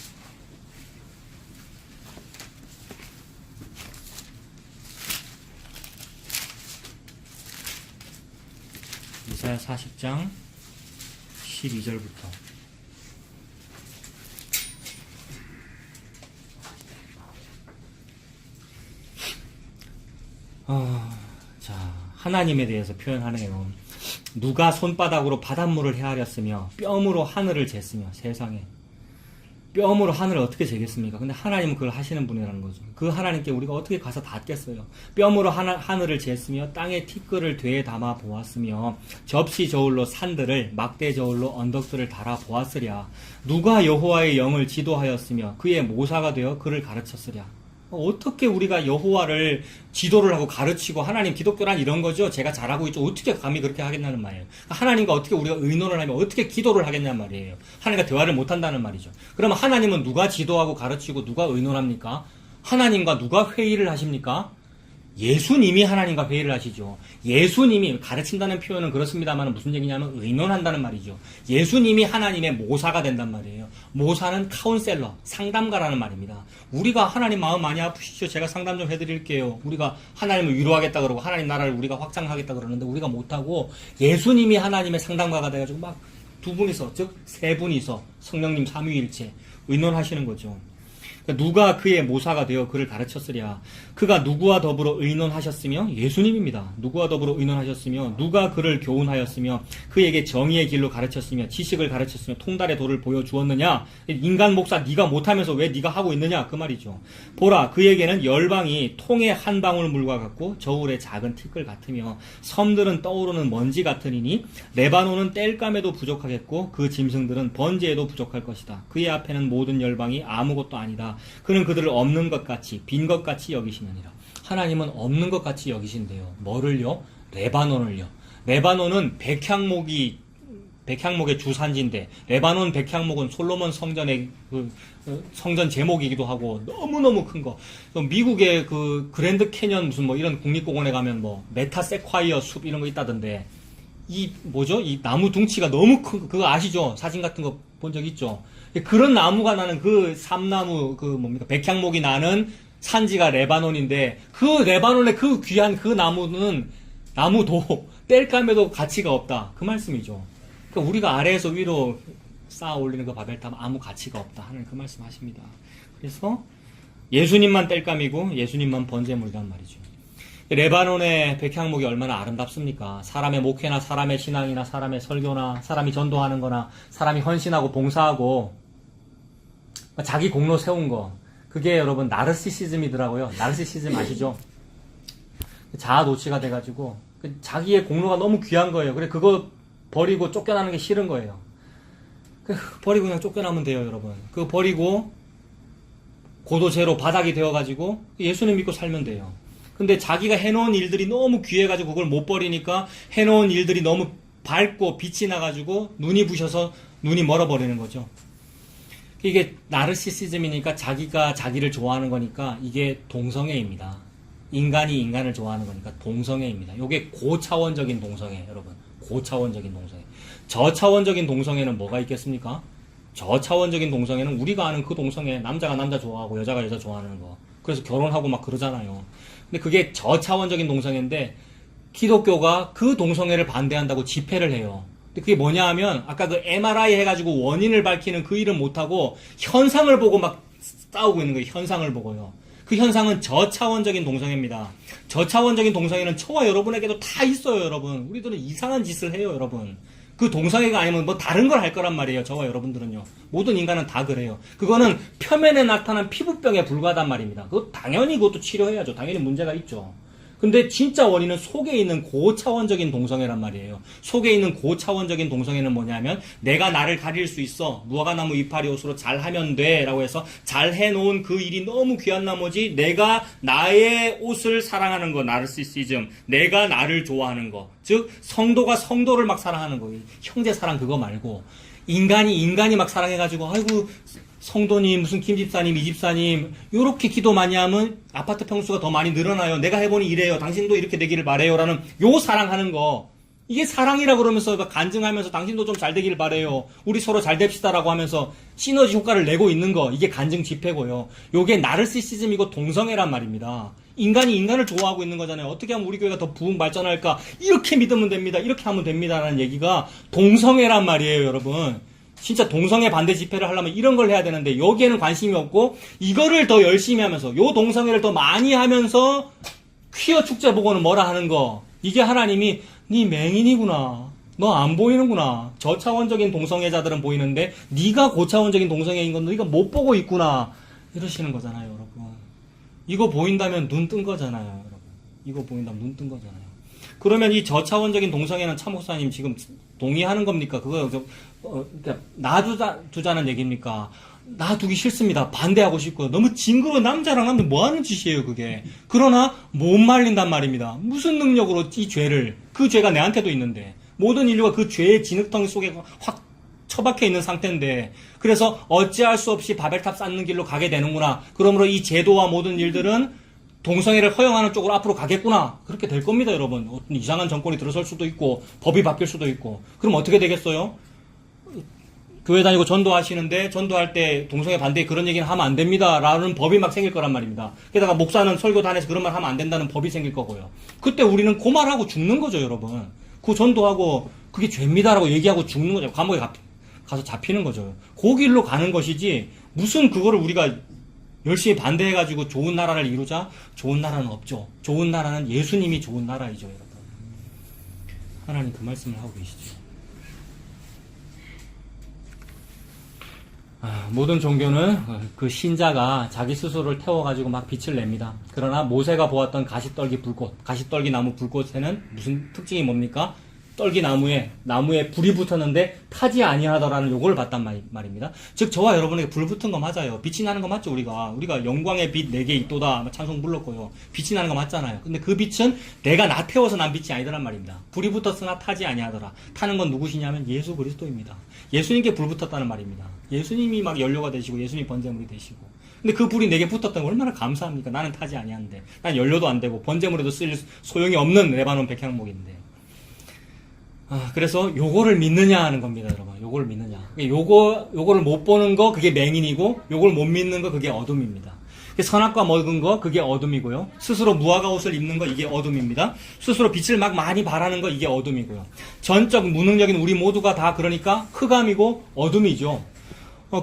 이사야 40장 12절부터. 자, 하나님에 대해서 표현하네요. 누가 손바닥으로 바닷물을 헤아렸으며 뼘으로 하늘을 쟀으며. 세상에 뼘으로 하늘을 어떻게 재겠습니까? 근데 하나님은 그걸 하시는 분이라는 거죠. 그 하나님께 우리가 어떻게 가서 닿겠어요? 뼘으로 하늘을 쟀으며 땅에 티끌을 되에 담아 보았으며 접시 저울로 산들을 막대 저울로 언덕들을 달아 보았으랴. 누가 여호와의 영을 지도하였으며 그의 모사가 되어 그를 가르쳤으랴. 어떻게 우리가 여호와를 지도를 하고 가르치고, 하나님, 기독교란 이런 거죠. 제가 잘하고 있죠. 어떻게 감히 그렇게 하겠냐는 말이에요. 하나님과 어떻게 우리가 의논을 하면 어떻게 기도를 하겠냐는 말이에요. 하나님과 대화를 못한다는 말이죠. 그러면 하나님은 누가 지도하고 가르치고 누가 의논합니까? 하나님과 누가 회의를 하십니까? 예수님이 하나님과 회의를 하시죠. 예수님이, 가르친다는 표현은 그렇습니다만 무슨 얘기냐면 의논한다는 말이죠. 예수님이 하나님의 모사가 된단 말이에요. 모사는 카운셀러, 상담가라는 말입니다. 우리가 하나님 마음 많이 아프시죠? 제가 상담 좀 해드릴게요. 우리가 하나님을 위로하겠다 그러고 하나님 나라를 우리가 확장하겠다 그러는데 우리가 못하고, 예수님이 하나님의 상담가가 돼가지고 막 두 분이서, 즉 세 분이서 성령님 삼위일체 의논하시는 거죠. 누가 그의 모사가 되어 그를 가르쳤으랴. 그가 누구와 더불어 의논하셨으며, 예수님입니다. 누구와 더불어 의논하셨으며 누가 그를 교훈하였으며 그에게 정의의 길로 가르쳤으며 지식을 가르쳤으며 통달의 도를 보여주었느냐. 인간 목사 네가 못하면서 왜 네가 하고 있느냐, 그 말이죠. 보라, 그에게는 열방이 통의 한 방울 물과 같고 저울의 작은 티끌 같으며 섬들은 떠오르는 먼지 같으니 레바논은 땔감에도 부족하겠고 그 짐승들은 번제에도 부족할 것이다. 그의 앞에는 모든 열방이 아무것도 아니다. 그는 그들을 없는 것 같이 빈 것 같이 여기시느니라. 하나님은 없는 것 같이 여기신대요. 뭐를요? 레바논을요. 레바논은 백향목의 주산지인데, 레바논 백향목은 솔로몬 성전의 성전 제목이기도 하고 너무너무 큰 거. 미국의 그 그랜드 캐년 무슨 뭐 이런 국립공원에 가면 뭐 메타세콰이어 숲 이런 거 있다던데, 이 뭐죠? 이 나무 둥치가 너무 큰 거, 그거 아시죠? 사진 같은 거 본 적 있죠? 그런 나무가 나는 그 삼나무, 그 뭡니까, 백향목이 나는 산지가 레바논인데, 그 레바논의 그 귀한 그 나무도 땔감에도 가치가 없다, 그 말씀이죠. 그러니까 우리가 아래에서 위로 쌓아 올리는 그 바벨탑 아무 가치가 없다 하는 그 말씀 하십니다. 그래서 예수님만 땔감이고 예수님만 번제물이란 말이죠. 레바논의 백향목이 얼마나 아름답습니까? 사람의 목회나 사람의 신앙이나 사람의 설교나 사람이 전도하는 거나 사람이 헌신하고 봉사하고 자기 공로 세운 거, 그게 여러분 나르시시즘이더라고요. 나르시시즘 아시죠? 자아 노치가 돼가지고 자기의 공로가 너무 귀한 거예요. 그래 그거 버리고 쫓겨나는 게 싫은 거예요. 버리고 그냥 쫓겨나면 돼요, 여러분. 그거 버리고 고도제로 바닥이 되어가지고 예수님 믿고 살면 돼요. 근데 자기가 해놓은 일들이 너무 귀해가지고 그걸 못 버리니까 해놓은 일들이 너무 밝고 빛이 나가지고 눈이 부셔서 눈이 멀어버리는 거죠. 이게 나르시시즘이니까 자기가 자기를 좋아하는 거니까 이게 동성애입니다. 인간이 인간을 좋아하는 거니까 동성애입니다. 이게 고차원적인 동성애, 여러분. 고차원적인 동성애. 저차원적인 동성애는 뭐가 있겠습니까? 저차원적인 동성애는 우리가 아는 그 동성애, 남자가 남자 좋아하고 여자가 여자 좋아하는 거. 그래서 결혼하고 막 그러잖아요. 근데 그게 저차원적인 동성애인데 기독교가 그 동성애를 반대한다고 집회를 해요. 근데 그게 뭐냐 하면 아까 그 MRI 해가지고 원인을 밝히는 그 일은 못하고 현상을 보고 막 싸우고 있는 거예요. 현상을 보고요. 그 현상은 저차원적인 동성애입니다. 저차원적인 동성애는 저와 여러분에게도 다 있어요, 여러분. 우리들은 이상한 짓을 해요, 여러분. 그 동성애가 아니면 뭐 다른 걸 할 거란 말이에요, 저와 여러분들은요. 모든 인간은 다 그래요. 그거는 표면에 나타난 피부병에 불과하단 말입니다. 당연히 그것도 치료해야죠. 당연히 문제가 있죠. 근데 진짜 원인은 속에 있는 고차원적인 동성애란 말이에요. 속에 있는 고차원적인 동성애는 뭐냐면 내가 나를 가릴 수 있어. 무화과나무 이파리 옷으로 잘하면 돼 라고 해서 잘 해놓은 그 일이 너무 귀한 나머지 내가 나의 옷을 사랑하는 거, 나르시시즘. 내가 나를 좋아하는 거. 즉 성도가 성도를 막 사랑하는 거. 형제 사랑 그거 말고 인간이 막 사랑해가지고 아이고 성도님, 무슨 김집사님, 이집사님, 요렇게 기도 많이 하면 아파트 평수가 더 많이 늘어나요. 내가 해보니 이래요. 당신도 이렇게 되기를 바래요. 라는 요 사랑하는 거. 이게 사랑이라 그러면서 간증하면서 당신도 좀 잘 되기를 바래요. 우리 서로 잘 됩시다라고 하면서 시너지 효과를 내고 있는 거. 이게 간증 집회고요. 요게 나르시시즘이고 동성애란 말입니다. 인간이 인간을 좋아하고 있는 거잖아요. 어떻게 하면 우리 교회가 더 부흥 발전할까? 이렇게 믿으면 됩니다. 이렇게 하면 됩니다라는 얘기가 동성애란 말이에요, 여러분. 진짜 동성애 반대 집회를 하려면 이런 걸 해야 되는데 여기에는 관심이 없고 이거를 더 열심히 하면서 요 동성애를 더 많이 하면서 퀴어 축제 보고는 뭐라 하는 거. 이게 하나님이 네 맹인이구나. 너 안 보이는구나. 저차원적인 동성애자들은 보이는데 네가 고차원적인 동성애인 건 네가 못 보고 있구나. 이러시는 거잖아요, 여러분. 이거 보인다면 눈 뜬 거잖아요, 여러분. 이거 보인다면 눈 뜬 거잖아요. 그러면 이 저차원적인 동성애는 차 목사님 지금 동의하는 겁니까? 그거 그러니까 놔두자는 얘기입니까? 놔두기 싫습니다. 반대하고 싶고요. 너무 징그러워. 남자랑 남자 뭐 하는 짓이에요, 그게. 그러나 못 말린단 말입니다. 무슨 능력으로 이 죄를, 그 죄가 내한테도 있는데 모든 인류가 그 죄의 진흙덩이 속에 확 처박혀 있는 상태인데 그래서 어찌할 수 없이 바벨탑 쌓는 길로 가게 되는구나. 그러므로 이 제도와 모든 일들은 동성애를 허용하는 쪽으로 앞으로 가겠구나. 그렇게 될 겁니다, 여러분. 어떤 이상한 정권이 들어설 수도 있고 법이 바뀔 수도 있고. 그럼 어떻게 되겠어요? 교회 다니고 전도하시는데 전도할 때 동성애 반대에 그런 얘기는 하면 안 됩니다 라는 법이 막 생길 거란 말입니다. 게다가 목사는 설교단에서 그런 말 하면 안 된다는 법이 생길 거고요. 그때 우리는 그 말하고 죽는 거죠, 여러분. 그 전도하고 그게 죄입니다라고 얘기하고 죽는 거죠. 감옥에 가서 잡히는 거죠. 그 길로 가는 것이지 무슨 그거를 우리가 열심히 반대해가지고 좋은 나라를 이루자? 좋은 나라는 없죠. 좋은 나라는 예수님이 좋은 나라이죠, 여러분. 하나님 그 말씀을 하고 계시죠. 모든 종교는 그 신자가 자기 스스로를 태워가지고 막 빛을 냅니다. 그러나 모세가 보았던 가시떨기 불꽃, 가시떨기 나무 불꽃에는 무슨 특징이 뭡니까? 떨기 나무에 불이 붙었는데 타지 아니하더라는 요걸 봤단 말입니다. 즉 저와 여러분에게 불 붙은 거 맞아요. 빛이 나는 거 맞죠, 우리가 영광의 빛 4개 있도다 찬송 불렀고요. 빛이 나는 거 맞잖아요. 근데 그 빛은 내가 나 태워서 난 빛이 아니더란 말입니다. 불이 붙었으나 타지 아니하더라. 타는 건 누구시냐면 예수 그리스도입니다. 예수님께 불 붙었다는 말입니다. 예수님이 막 연료가 되시고 예수님이 번제물이 되시고. 근데 그 불이 내게 붙었다는 거 얼마나 감사합니까? 나는 타지 아니하는데, 난 연료도 안 되고 번제물에도 쓸 소용이 없는 레바논 백향목인데. 그래서 요거를 믿느냐 하는 겁니다, 여러분. 요거를 믿느냐. 요거를 못 보는 거 그게 맹인이고, 요걸 못 믿는 거 그게 어둠입니다. 선악과 먹은 거 그게 어둠이고요. 스스로 무화과 옷을 입는 거 이게 어둠입니다. 스스로 빛을 막 많이 발하는 거 이게 어둠이고요. 전적 무능력인 우리 모두가 다 그러니까 흑암이고 어둠이죠.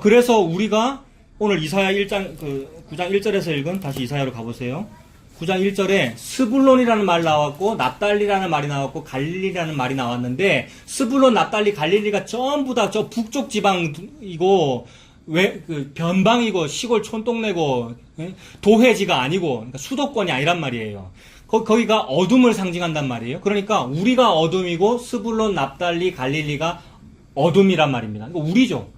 그래서 우리가 오늘 이사야 9장 1절에서 읽은, 다시 이사야로 가보세요. 9장 1절에 스불론이라는 말 나왔고 납달리라는 말이 나왔고 갈릴리라는 말이 나왔는데 스불론, 납달리, 갈릴리가 전부 다 저 북쪽 지방이고 왜 그 변방이고 시골 촌동네고 도회지가 아니고 그러니까 수도권이 아니란 말이에요. 거기가 어둠을 상징한단 말이에요. 그러니까 우리가 어둠이고 스불론, 납달리, 갈릴리가 어둠이란 말입니다. 그러니까 우리죠.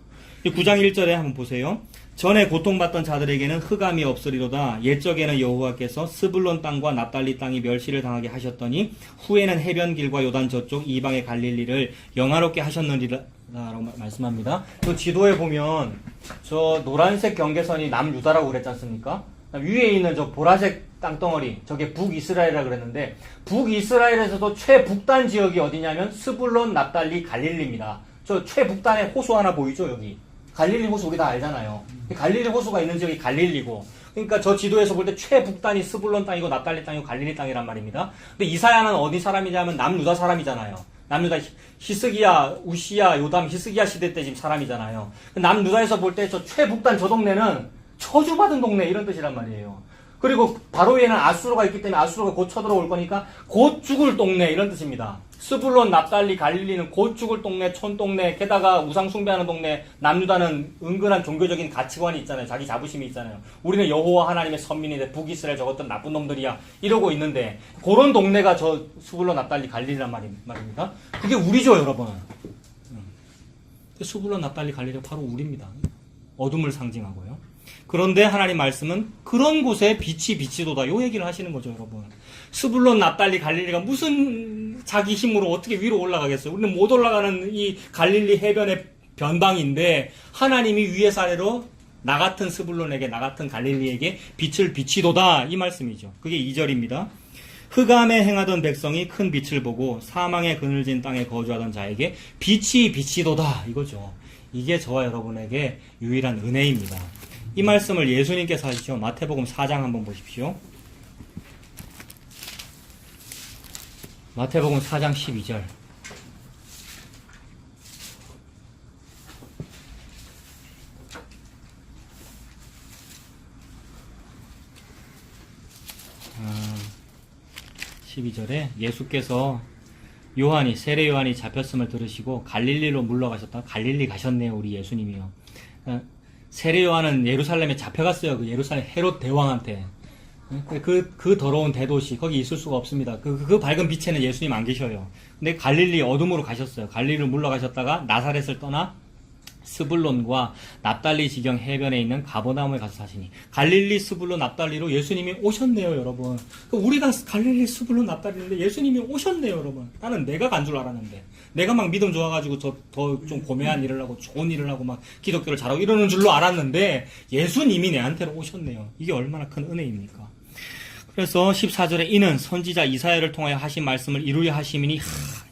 9장 1절에 한번 보세요. 전에 고통받던 자들에게는 흑암이 없으리로다. 옛적에는 여호와께서 스불론 땅과 납달리 땅이 멸시를 당하게 하셨더니 후에는 해변길과 요단 저쪽 이방의 갈릴리를 영화롭게 하셨느니라라고 말씀합니다. 그 지도에 보면 저 노란색 경계선이 남유다라고 그랬지 않습니까? 위에 있는 저 보라색 땅덩어리, 저게 북이스라엘이라고 그랬는데 북이스라엘에서도 최북단 지역이 어디냐면 스불론, 납달리, 갈릴리입니다. 저 최북단에 호수 하나 보이죠, 여기? 갈릴리 호수 우리 다 알잖아요. 갈릴리 호수가 있는 지역이 갈릴리고, 그러니까 저 지도에서 볼 때 최북단이 스불론 땅이고 납달리 땅이고 갈릴리 땅이란 말입니다. 근데 이사야는 어디 사람이냐면 남유다 사람이잖아요. 남유다 히스기야, 우시야, 요담, 히스기야 시대 때 지금 사람이잖아요. 남유다에서 볼 때 저 최북단 저 동네는 저주받은 동네 이런 뜻이란 말이에요. 그리고 바로 위에는 아수르가 있기 때문에 아수르가 곧 쳐들어올 거니까 곧 죽을 동네 이런 뜻입니다. 스불론, 납달리, 갈릴리는 곧 죽을 동네, 촌동네, 게다가 우상 숭배하는 동네. 남유다는 은근한 종교적인 가치관이 있잖아요. 자기 자부심이 있잖아요. 우리는 여호와 하나님의 선민인데 북이스라엘 저것들 나쁜 놈들이야 이러고 있는데 그런 동네가 저 스불론, 납달리, 갈릴리란 말입니다. 그게 우리죠, 여러분. 스불론, 납달리, 갈릴리가 바로 우리입니다. 어둠을 상징하고요. 그런데 하나님 말씀은 그런 곳에 빛이 비치도다 요 얘기를 하시는 거죠, 여러분. 스불론, 납달리, 갈릴리가 무슨 자기 힘으로 어떻게 위로 올라가겠어요? 우리는 못 올라가는 이 갈릴리 해변의 변방인데 하나님이 위에서 아래로 나 같은 스불론에게, 나 같은 갈릴리에게 빛을 비치도다 이 말씀이죠. 그게 2절입니다. 흑암에 행하던 백성이 큰 빛을 보고 사망의 그늘진 땅에 거주하던 자에게 빛이 비치도다 이거죠. 이게 저와 여러분에게 유일한 은혜입니다. 이 말씀을 예수님께서 하시죠. 마태복음 4장 한번 보십시오. 마태복음 4장 12절. 아, 12절에 예수께서 세례 요한이 잡혔음을 들으시고 갈릴리로 물러가셨다. 갈릴리 가셨네요, 우리 예수님이요. 세례 요한은 예루살렘에 잡혀갔어요. 그 예루살렘 헤롯 대왕한테. 그 더러운 대도시, 거기 있을 수가 없습니다. 그 밝은 빛에는 예수님 안 계셔요. 근데 갈릴리 어둠으로 가셨어요. 갈릴리로 물러가셨다가 나사렛을 떠나 스불론과 납달리 지경 해변에 있는 가버나움에 가서 사시니 갈릴리, 스불론, 납달리로 예수님이 오셨네요, 여러분. 우리가 갈릴리, 스불론, 납달리인데 예수님이 오셨네요, 여러분. 나는 내가 간 줄 알았는데 내가 막 믿음 좋아가지고 더 좀 고매한 일을 하고 좋은 일을 하고 막 기독교를 잘하고 이러는 줄로 알았는데 예수님이 내한테로 오셨네요. 이게 얼마나 큰 은혜입니까? 그래서 14절에 이는 선지자 이사야를 통하여 하신 말씀을 이루려 하심이니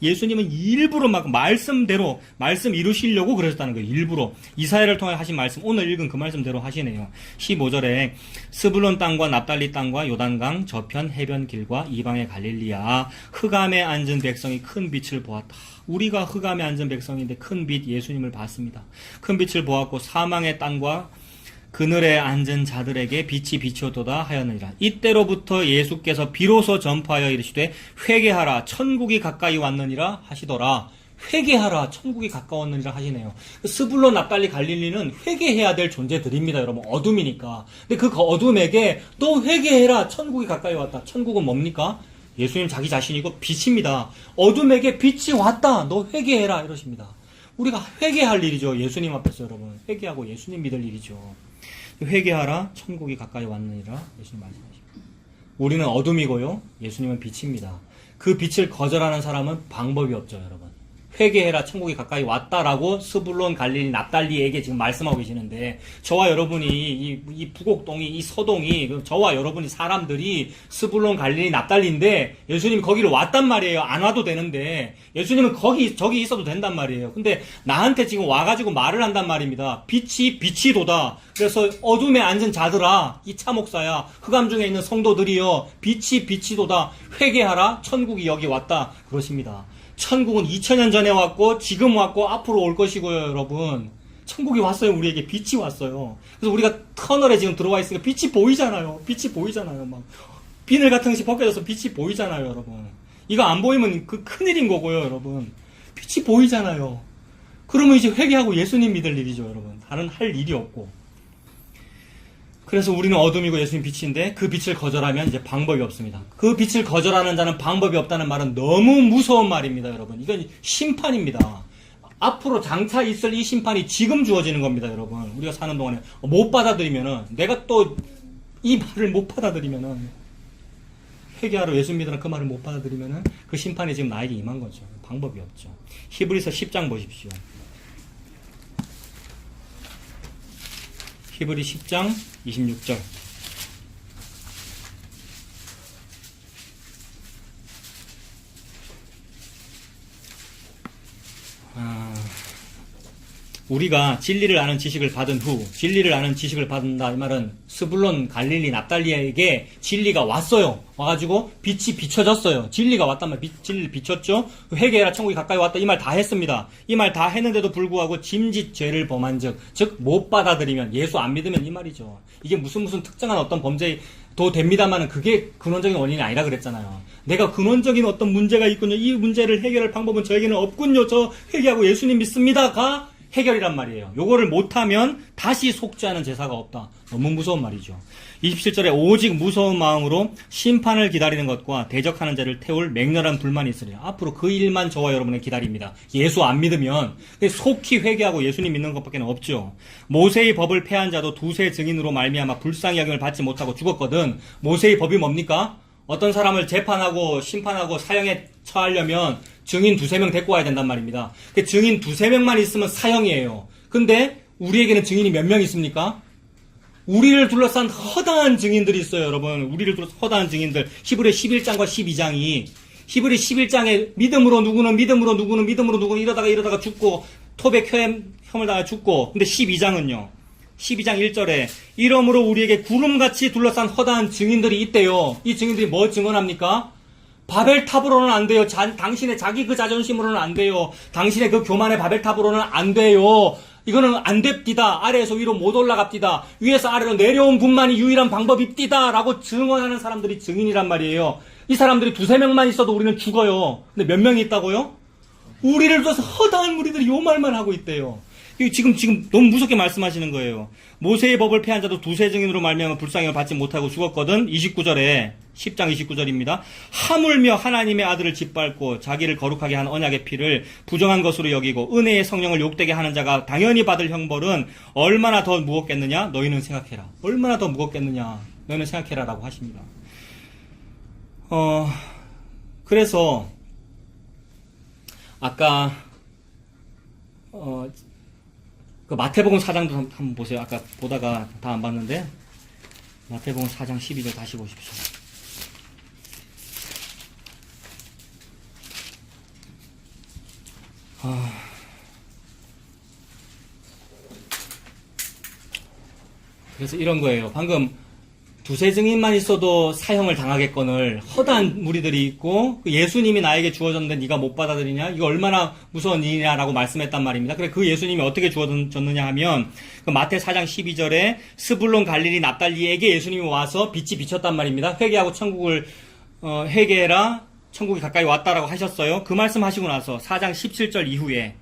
예수님은 일부러 막 말씀대로 말씀 이루시려고 그러셨다는 거예요. 일부러 이사야를 통하여 하신 말씀, 오늘 읽은 그 말씀대로 하시네요. 15절에 스불론 땅과 납달리 땅과 요단강 저편 해변길과 이방의 갈릴리아 흑암에 앉은 백성이 큰 빛을 보았다. 우리가 흑암에 앉은 백성인데 큰 빛 예수님을 봤습니다. 큰 빛을 보았고 사망의 땅과 그늘에 앉은 자들에게 빛이 비추어도다 하였느니라. 이때로부터 예수께서 비로소 전파하여 이르시되 회개하라 천국이 가까이 왔느니라 하시더라. 회개하라 천국이 가까웠느니라 하시네요. 스불론, 납달리, 갈릴리는 회개해야 될 존재들입니다, 여러분. 어둠이니까. 근데 그 어둠에게 너 회개해라 천국이 가까이 왔다. 천국은 뭡니까? 예수님 자기 자신이고 빛입니다. 어둠에게 빛이 왔다. 너 회개해라 이러십니다. 우리가 회개할 일이죠. 예수님 앞에서 여러분. 회개하고 예수님 믿을 일이죠. 회개하라 천국이 가까이 왔느니라 예수님 말씀하십니다. 우리는 어둠이고요, 예수님은 빛입니다. 그 빛을 거절하는 사람은 방법이 없죠, 여러분. 회개해라 천국이 가까이 왔다라고 스불론, 갈릴리, 납달리에게 지금 말씀하고 계시는데 저와 여러분이 이 부곡동이 이 서동이 저와 여러분이 사람들이 스불론, 갈릴리, 납달리인데 예수님이 거기를 왔단 말이에요. 안 와도 되는데 예수님은 저기 있어도 된단 말이에요. 근데 나한테 지금 와가지고 말을 한단 말입니다. 빛이 비치도다. 그래서 어둠에 앉은 자들아, 이 차목사야, 흑암 중에 있는 성도들이여, 빛이 비치도다. 회개하라 천국이 여기 왔다 그러십니다. 천국은 2000년 전에 왔고 지금 왔고 앞으로 올 것이고요, 여러분. 천국이 왔어요. 우리에게 빛이 왔어요. 그래서 우리가 터널에 지금 들어와 있으니까 빛이 보이잖아요. 빛이 보이잖아요. 막 비늘 같은 것이 벗겨져서 빛이 보이잖아요, 여러분. 이거 안 보이면 그 큰일인 거고요, 여러분. 빛이 보이잖아요. 그러면 이제 회개하고 예수님 믿을 일이죠, 여러분. 다른 할 일이 없고. 그래서 우리는 어둠이고 예수님 빛인데 그 빛을 거절하면 이제 방법이 없습니다. 그 빛을 거절하는 자는 방법이 없다는 말은 너무 무서운 말입니다, 여러분. 이건 심판입니다. 앞으로 장차 있을 이 심판이 지금 주어지는 겁니다, 여러분. 우리가 사는 동안에 못 받아들이면은, 내가 또 이 말을 못 받아들이면은, 회개하러 예수 믿으라 그 말을 못 받아들이면은 그 심판이 지금 나에게 임한 거죠. 방법이 없죠. 히브리서 10장 보십시오. 히브리 10장 26절. 우리가 진리를 아는 지식을 받은 후, 진리를 아는 지식을 받는다 이 말은 스불론, 갈릴리, 납달리에게 진리가 왔어요. 와가지고 빛이 비춰졌어요. 진리가 왔단 말이에요. 진리를 비췄죠. 회개해라 천국이 가까이 왔다 이 말 다 했습니다. 이 말 다 했는데도 불구하고 짐짓 죄를 범한 즉 못 받아들이면, 예수 안 믿으면 이 말이죠. 이게 무슨 특정한 어떤 범죄도 됩니다만은 그게 근원적인 원인이 아니라 그랬잖아요. 내가 근원적인 어떤 문제가 있군요. 이 문제를 해결할 방법은 저에게는 없군요. 저 회개하고 예수님 믿습니다가 해결이란 말이에요. 요거를 못하면 다시 속죄하는 제사가 없다. 너무 무서운 말이죠. 27절에 오직 무서운 마음으로 심판을 기다리는 것과 대적하는 자를 태울 맹렬한 불만이 있으리라. 앞으로 그 일만 저와 여러분을 기다립니다. 예수 안 믿으면 속히 회개하고 예수님 믿는 것밖에 없죠. 모세의 법을 폐한 자도 두세 증인으로 말미암아 불쌍히 여김을 받지 못하고 죽었거든. 모세의 법이 뭡니까? 어떤 사람을 재판하고 심판하고 사형에 처하려면 증인 두세 명 데리고 와야 된단 말입니다. 증인 두세 명만 있으면 사형이에요. 근데 우리에게는 증인이 몇 명 있습니까? 우리를 둘러싼 허다한 증인들이 있어요, 여러분. 우리를 둘러싼 허다한 증인들. 히브리 11장과 12장이, 히브리 11장에 믿음으로 누구는 이러다가 죽고, 톱에 혐을 당해 죽고, 근데 12장은요. 12장 1절에 이러므로 우리에게 구름같이 둘러싼 허다한 증인들이 있대요. 이 증인들이 뭐 증언합니까? 바벨탑으로는 안 돼요. 당신의 자기 그 자존심으로는 안 돼요. 당신의 그 교만의 바벨탑으로는 안 돼요. 이거는 안 됩디다. 아래에서 위로 못 올라갑디다. 위에서 아래로 내려온 분만이 유일한 방법입디다. 라고 증언하는 사람들이 증인이란 말이에요. 이 사람들이 두세 명만 있어도 우리는 죽어요. 근데 몇 명이 있다고요? 우리를 둬서 허다한 무리들이 요 말만 하고 있대요. 지금 너무 무섭게 말씀하시는 거예요. 모세의 법을 폐한 자도 두세 증인으로 말미암아 불쌍형을 받지 못하고 죽었거든. 29절에 10장 29절입니다. 하물며 하나님의 아들을 짓밟고 자기를 거룩하게 한 언약의 피를 부정한 것으로 여기고 은혜의 성령을 욕되게 하는 자가 당연히 받을 형벌은 얼마나 더 무겁겠느냐? 너희는 생각해라. 얼마나 더 무겁겠느냐? 너희는 생각해라 라고 하십니다. 그래서 아까 그 마태복음 4장도 한번 보세요. 아까 보다가 다 안 봤는데 마태복음 4장 12절 다시 보십시오. 그래서 이런 거예요. 방금 두세 증인만 있어도 사형을 당하겠거늘 허다한 무리들이 있고 예수님이 나에게 주어졌는데 네가 못 받아들이냐? 이거 얼마나 무서운 일이냐라고 말씀했단 말입니다. 그래 그 예수님이 어떻게 주어졌느냐 하면 그 마태 4장 12절에 스불론 갈릴리 납달리에게 예수님이 와서 빛이 비쳤단 말입니다. 회개하고 천국을 회개해라 천국이 가까이 왔다라고 하셨어요. 그 말씀 하시고 나서 4장 17절 이후에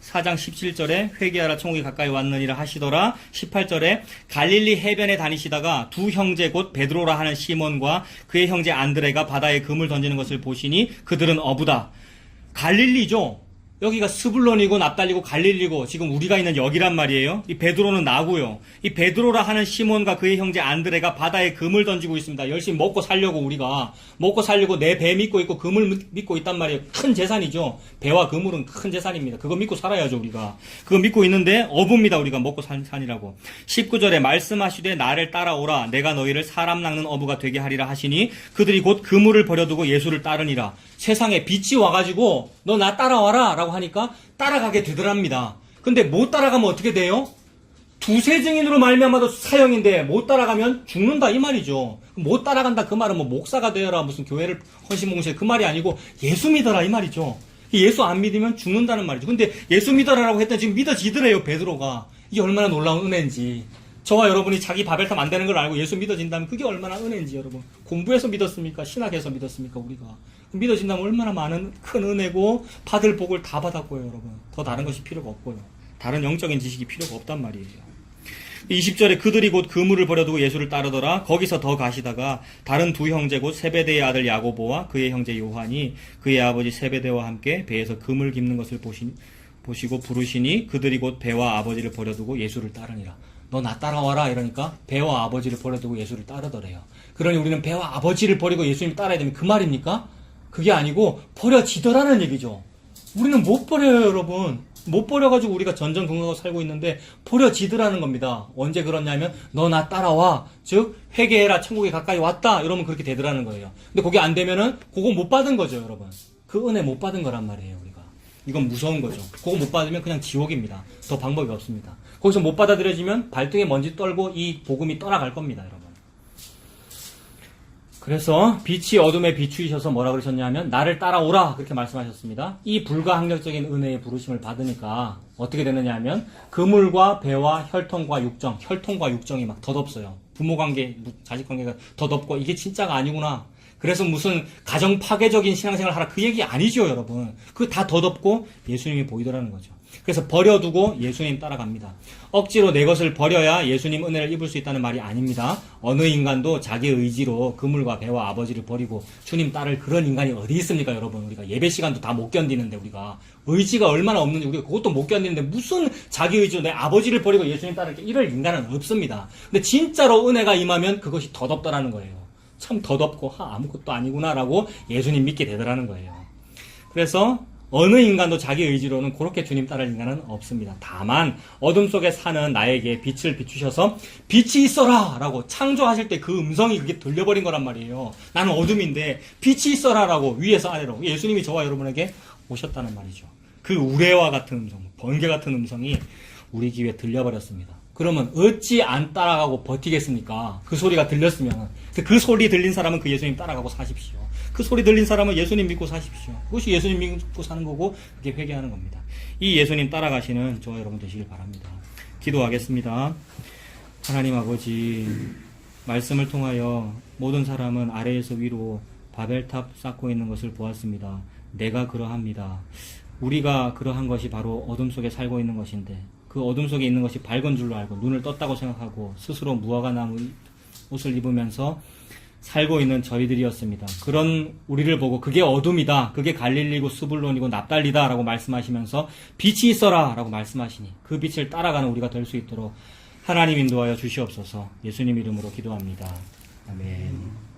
4장 17절에 회개하라 천국이 가까이 왔느니라 하시더라. 18절에 갈릴리 해변에 다니시다가 두 형제 곧 베드로라 하는 시몬과 그의 형제 안드레가 바다에 금을 던지는 것을 보시니 그들은 어부다. 갈릴리죠. 여기가 스불론이고 납달리고 갈릴리고 지금 우리가 있는 여기란 말이에요. 이 베드로는 나고요. 이 베드로라 하는 시몬과 그의 형제 안드레가 바다에 금을 던지고 있습니다. 열심히 먹고 살려고 우리가 먹고 살려고 내 배 믿고 있고 금을 믿고 있단 말이에요. 큰 재산이죠. 배와 그물은 큰 재산입니다. 그거 믿고 살아야죠 우리가. 그거 믿고 있는데 어부입니다. 우리가 먹고 산이라고. 19절에 말씀하시되 나를 따라오라 내가 너희를 사람 낚는 어부가 되게 하리라 하시니 그들이 곧 그물을 버려두고 예수를 따르니라. 세상에 빛이 와가지고 너 나 따라와라 라고 하니까 따라가게 되더랍니다. 근데 못 따라가면 어떻게 돼요? 두세 증인으로 말미암아도 사형인데 못 따라가면 죽는다 이 말이죠. 못 따라간다 그 말은 뭐 목사가 되어라 무슨 교회를 헌신봉실 그 말이 아니고 예수 믿어라 이 말이죠. 예수 안 믿으면 죽는다는 말이죠. 근데 예수 믿어라라고 했더니 지금 믿어지더래요 베드로가. 이게 얼마나 놀라운 은혜인지. 저와 여러분이 자기 바벨탑 안 되는 걸 알고 예수 믿어진다면 그게 얼마나 은혜인지 여러분. 공부해서 믿었습니까? 신학에서 믿었습니까? 우리가. 믿어진다면 얼마나 많은 큰 은혜고 받을 복을 다 받았고요, 여러분. 더 다른 것이 필요가 없고요. 다른 영적인 지식이 필요가 없단 말이에요. 20절에 그들이 곧 그물을 버려두고 예수를 따르더라. 거기서 더 가시다가 다른 두 형제 곧 세베대의 아들 야고보와 그의 형제 요한이 그의 아버지 세베대와 함께 배에서 그물 깁는 것을 보시고 부르시니 그들이 곧 배와 아버지를 버려두고 예수를 따르니라. 너 나 따라와라 이러니까 배와 아버지를 버려두고 예수를 따르더래요. 그러니 우리는 배와 아버지를 버리고 예수님 따라야 되면 그 말입니까? 그게 아니고 버려지더라는 얘기죠. 우리는 못 버려요, 여러분. 못 버려가지고 우리가 전전긍긍하고 살고 있는데 버려지더라는 겁니다. 언제 그렇냐면 너 나 따라와, 즉 회개해라, 천국에 가까이 왔다 이러면 그렇게 되더라는 거예요. 근데 그게 안 되면은 그거 못 받은 거죠, 여러분. 그 은혜 못 받은 거란 말이에요, 우리가. 이건 무서운 거죠. 그거 못 받으면 그냥 지옥입니다. 더 방법이 없습니다. 거기서 못 받아들여지면 발등에 먼지 떨고 이 복음이 떠나갈 겁니다, 여러분. 그래서 빛이 어둠에 비추이셔서 뭐라 그러셨냐면 나를 따라오라 그렇게 말씀하셨습니다. 이 불가항력적인 은혜의 부르심을 받으니까 어떻게 되느냐 하면 그물과 배와 혈통과 육정이 막 덧없어요. 부모관계, 자식관계가 덧없고 이게 진짜가 아니구나. 그래서 무슨 가정 파괴적인 신앙생활 하라 그 얘기 아니죠, 여러분. 그거 다 덧없고 예수님이 보이더라는 거죠. 그래서 버려두고 예수님 따라갑니다. 억지로 내 것을 버려야 예수님 은혜를 입을 수 있다는 말이 아닙니다. 어느 인간도 자기 의지로 그물과 배와 아버지를 버리고 주님 따를 그런 인간이 어디 있습니까, 여러분? 우리가 예배 시간도 다 못 견디는데 우리가 의지가 얼마나 없는지 우리가 그것도 못 견디는데 무슨 자기 의지로 내 아버지를 버리고 예수님 따를 이럴 인간은 없습니다. 근데 진짜로 은혜가 임하면 그것이 덧없더라는 거예요. 참 덧없고 아무것도 아니구나라고 예수님 믿게 되더라는 거예요. 그래서 어느 인간도 자기 의지로는 그렇게 주님 따를 인간은 없습니다. 다만 어둠 속에 사는 나에게 빛을 비추셔서 빛이 있어라 라고 창조하실 때 그 음성이 그게 들려버린 거란 말이에요. 나는 어둠인데 빛이 있어라 라고 위에서 아래로 예수님이 저와 여러분에게 오셨다는 말이죠. 그 우레와 같은 음성, 번개 같은 음성이 우리 귀에 들려버렸습니다. 그러면 어찌 안 따라가고 버티겠습니까? 그 소리가 들렸으면. 그 소리 들린 사람은 그 예수님 따라가고 사십시오. 그 소리 들린 사람은 예수님 믿고 사십시오. 그것이 예수님 믿고 사는 거고 그게 회개하는 겁니다. 이 예수님 따라가시는 저와 여러분 되시길 바랍니다. 기도하겠습니다. 하나님 아버지, 말씀을 통하여 모든 사람은 아래에서 위로 바벨탑 쌓고 있는 것을 보았습니다. 내가 그러합니다. 우리가 그러한 것이 바로 어둠 속에 살고 있는 것인데 그 어둠 속에 있는 것이 밝은 줄로 알고 눈을 떴다고 생각하고 스스로 무화과 나무 옷을 입으면서 살고 있는 저희들이었습니다. 그런 우리를 보고 그게 어둠이다, 그게 갈릴리고 스불론이고 납달리다 라고 말씀하시면서 빛이 있어라 라고 말씀하시니 그 빛을 따라가는 우리가 될 수 있도록 하나님 인도하여 주시옵소서. 예수님 이름으로 기도합니다. 아멘.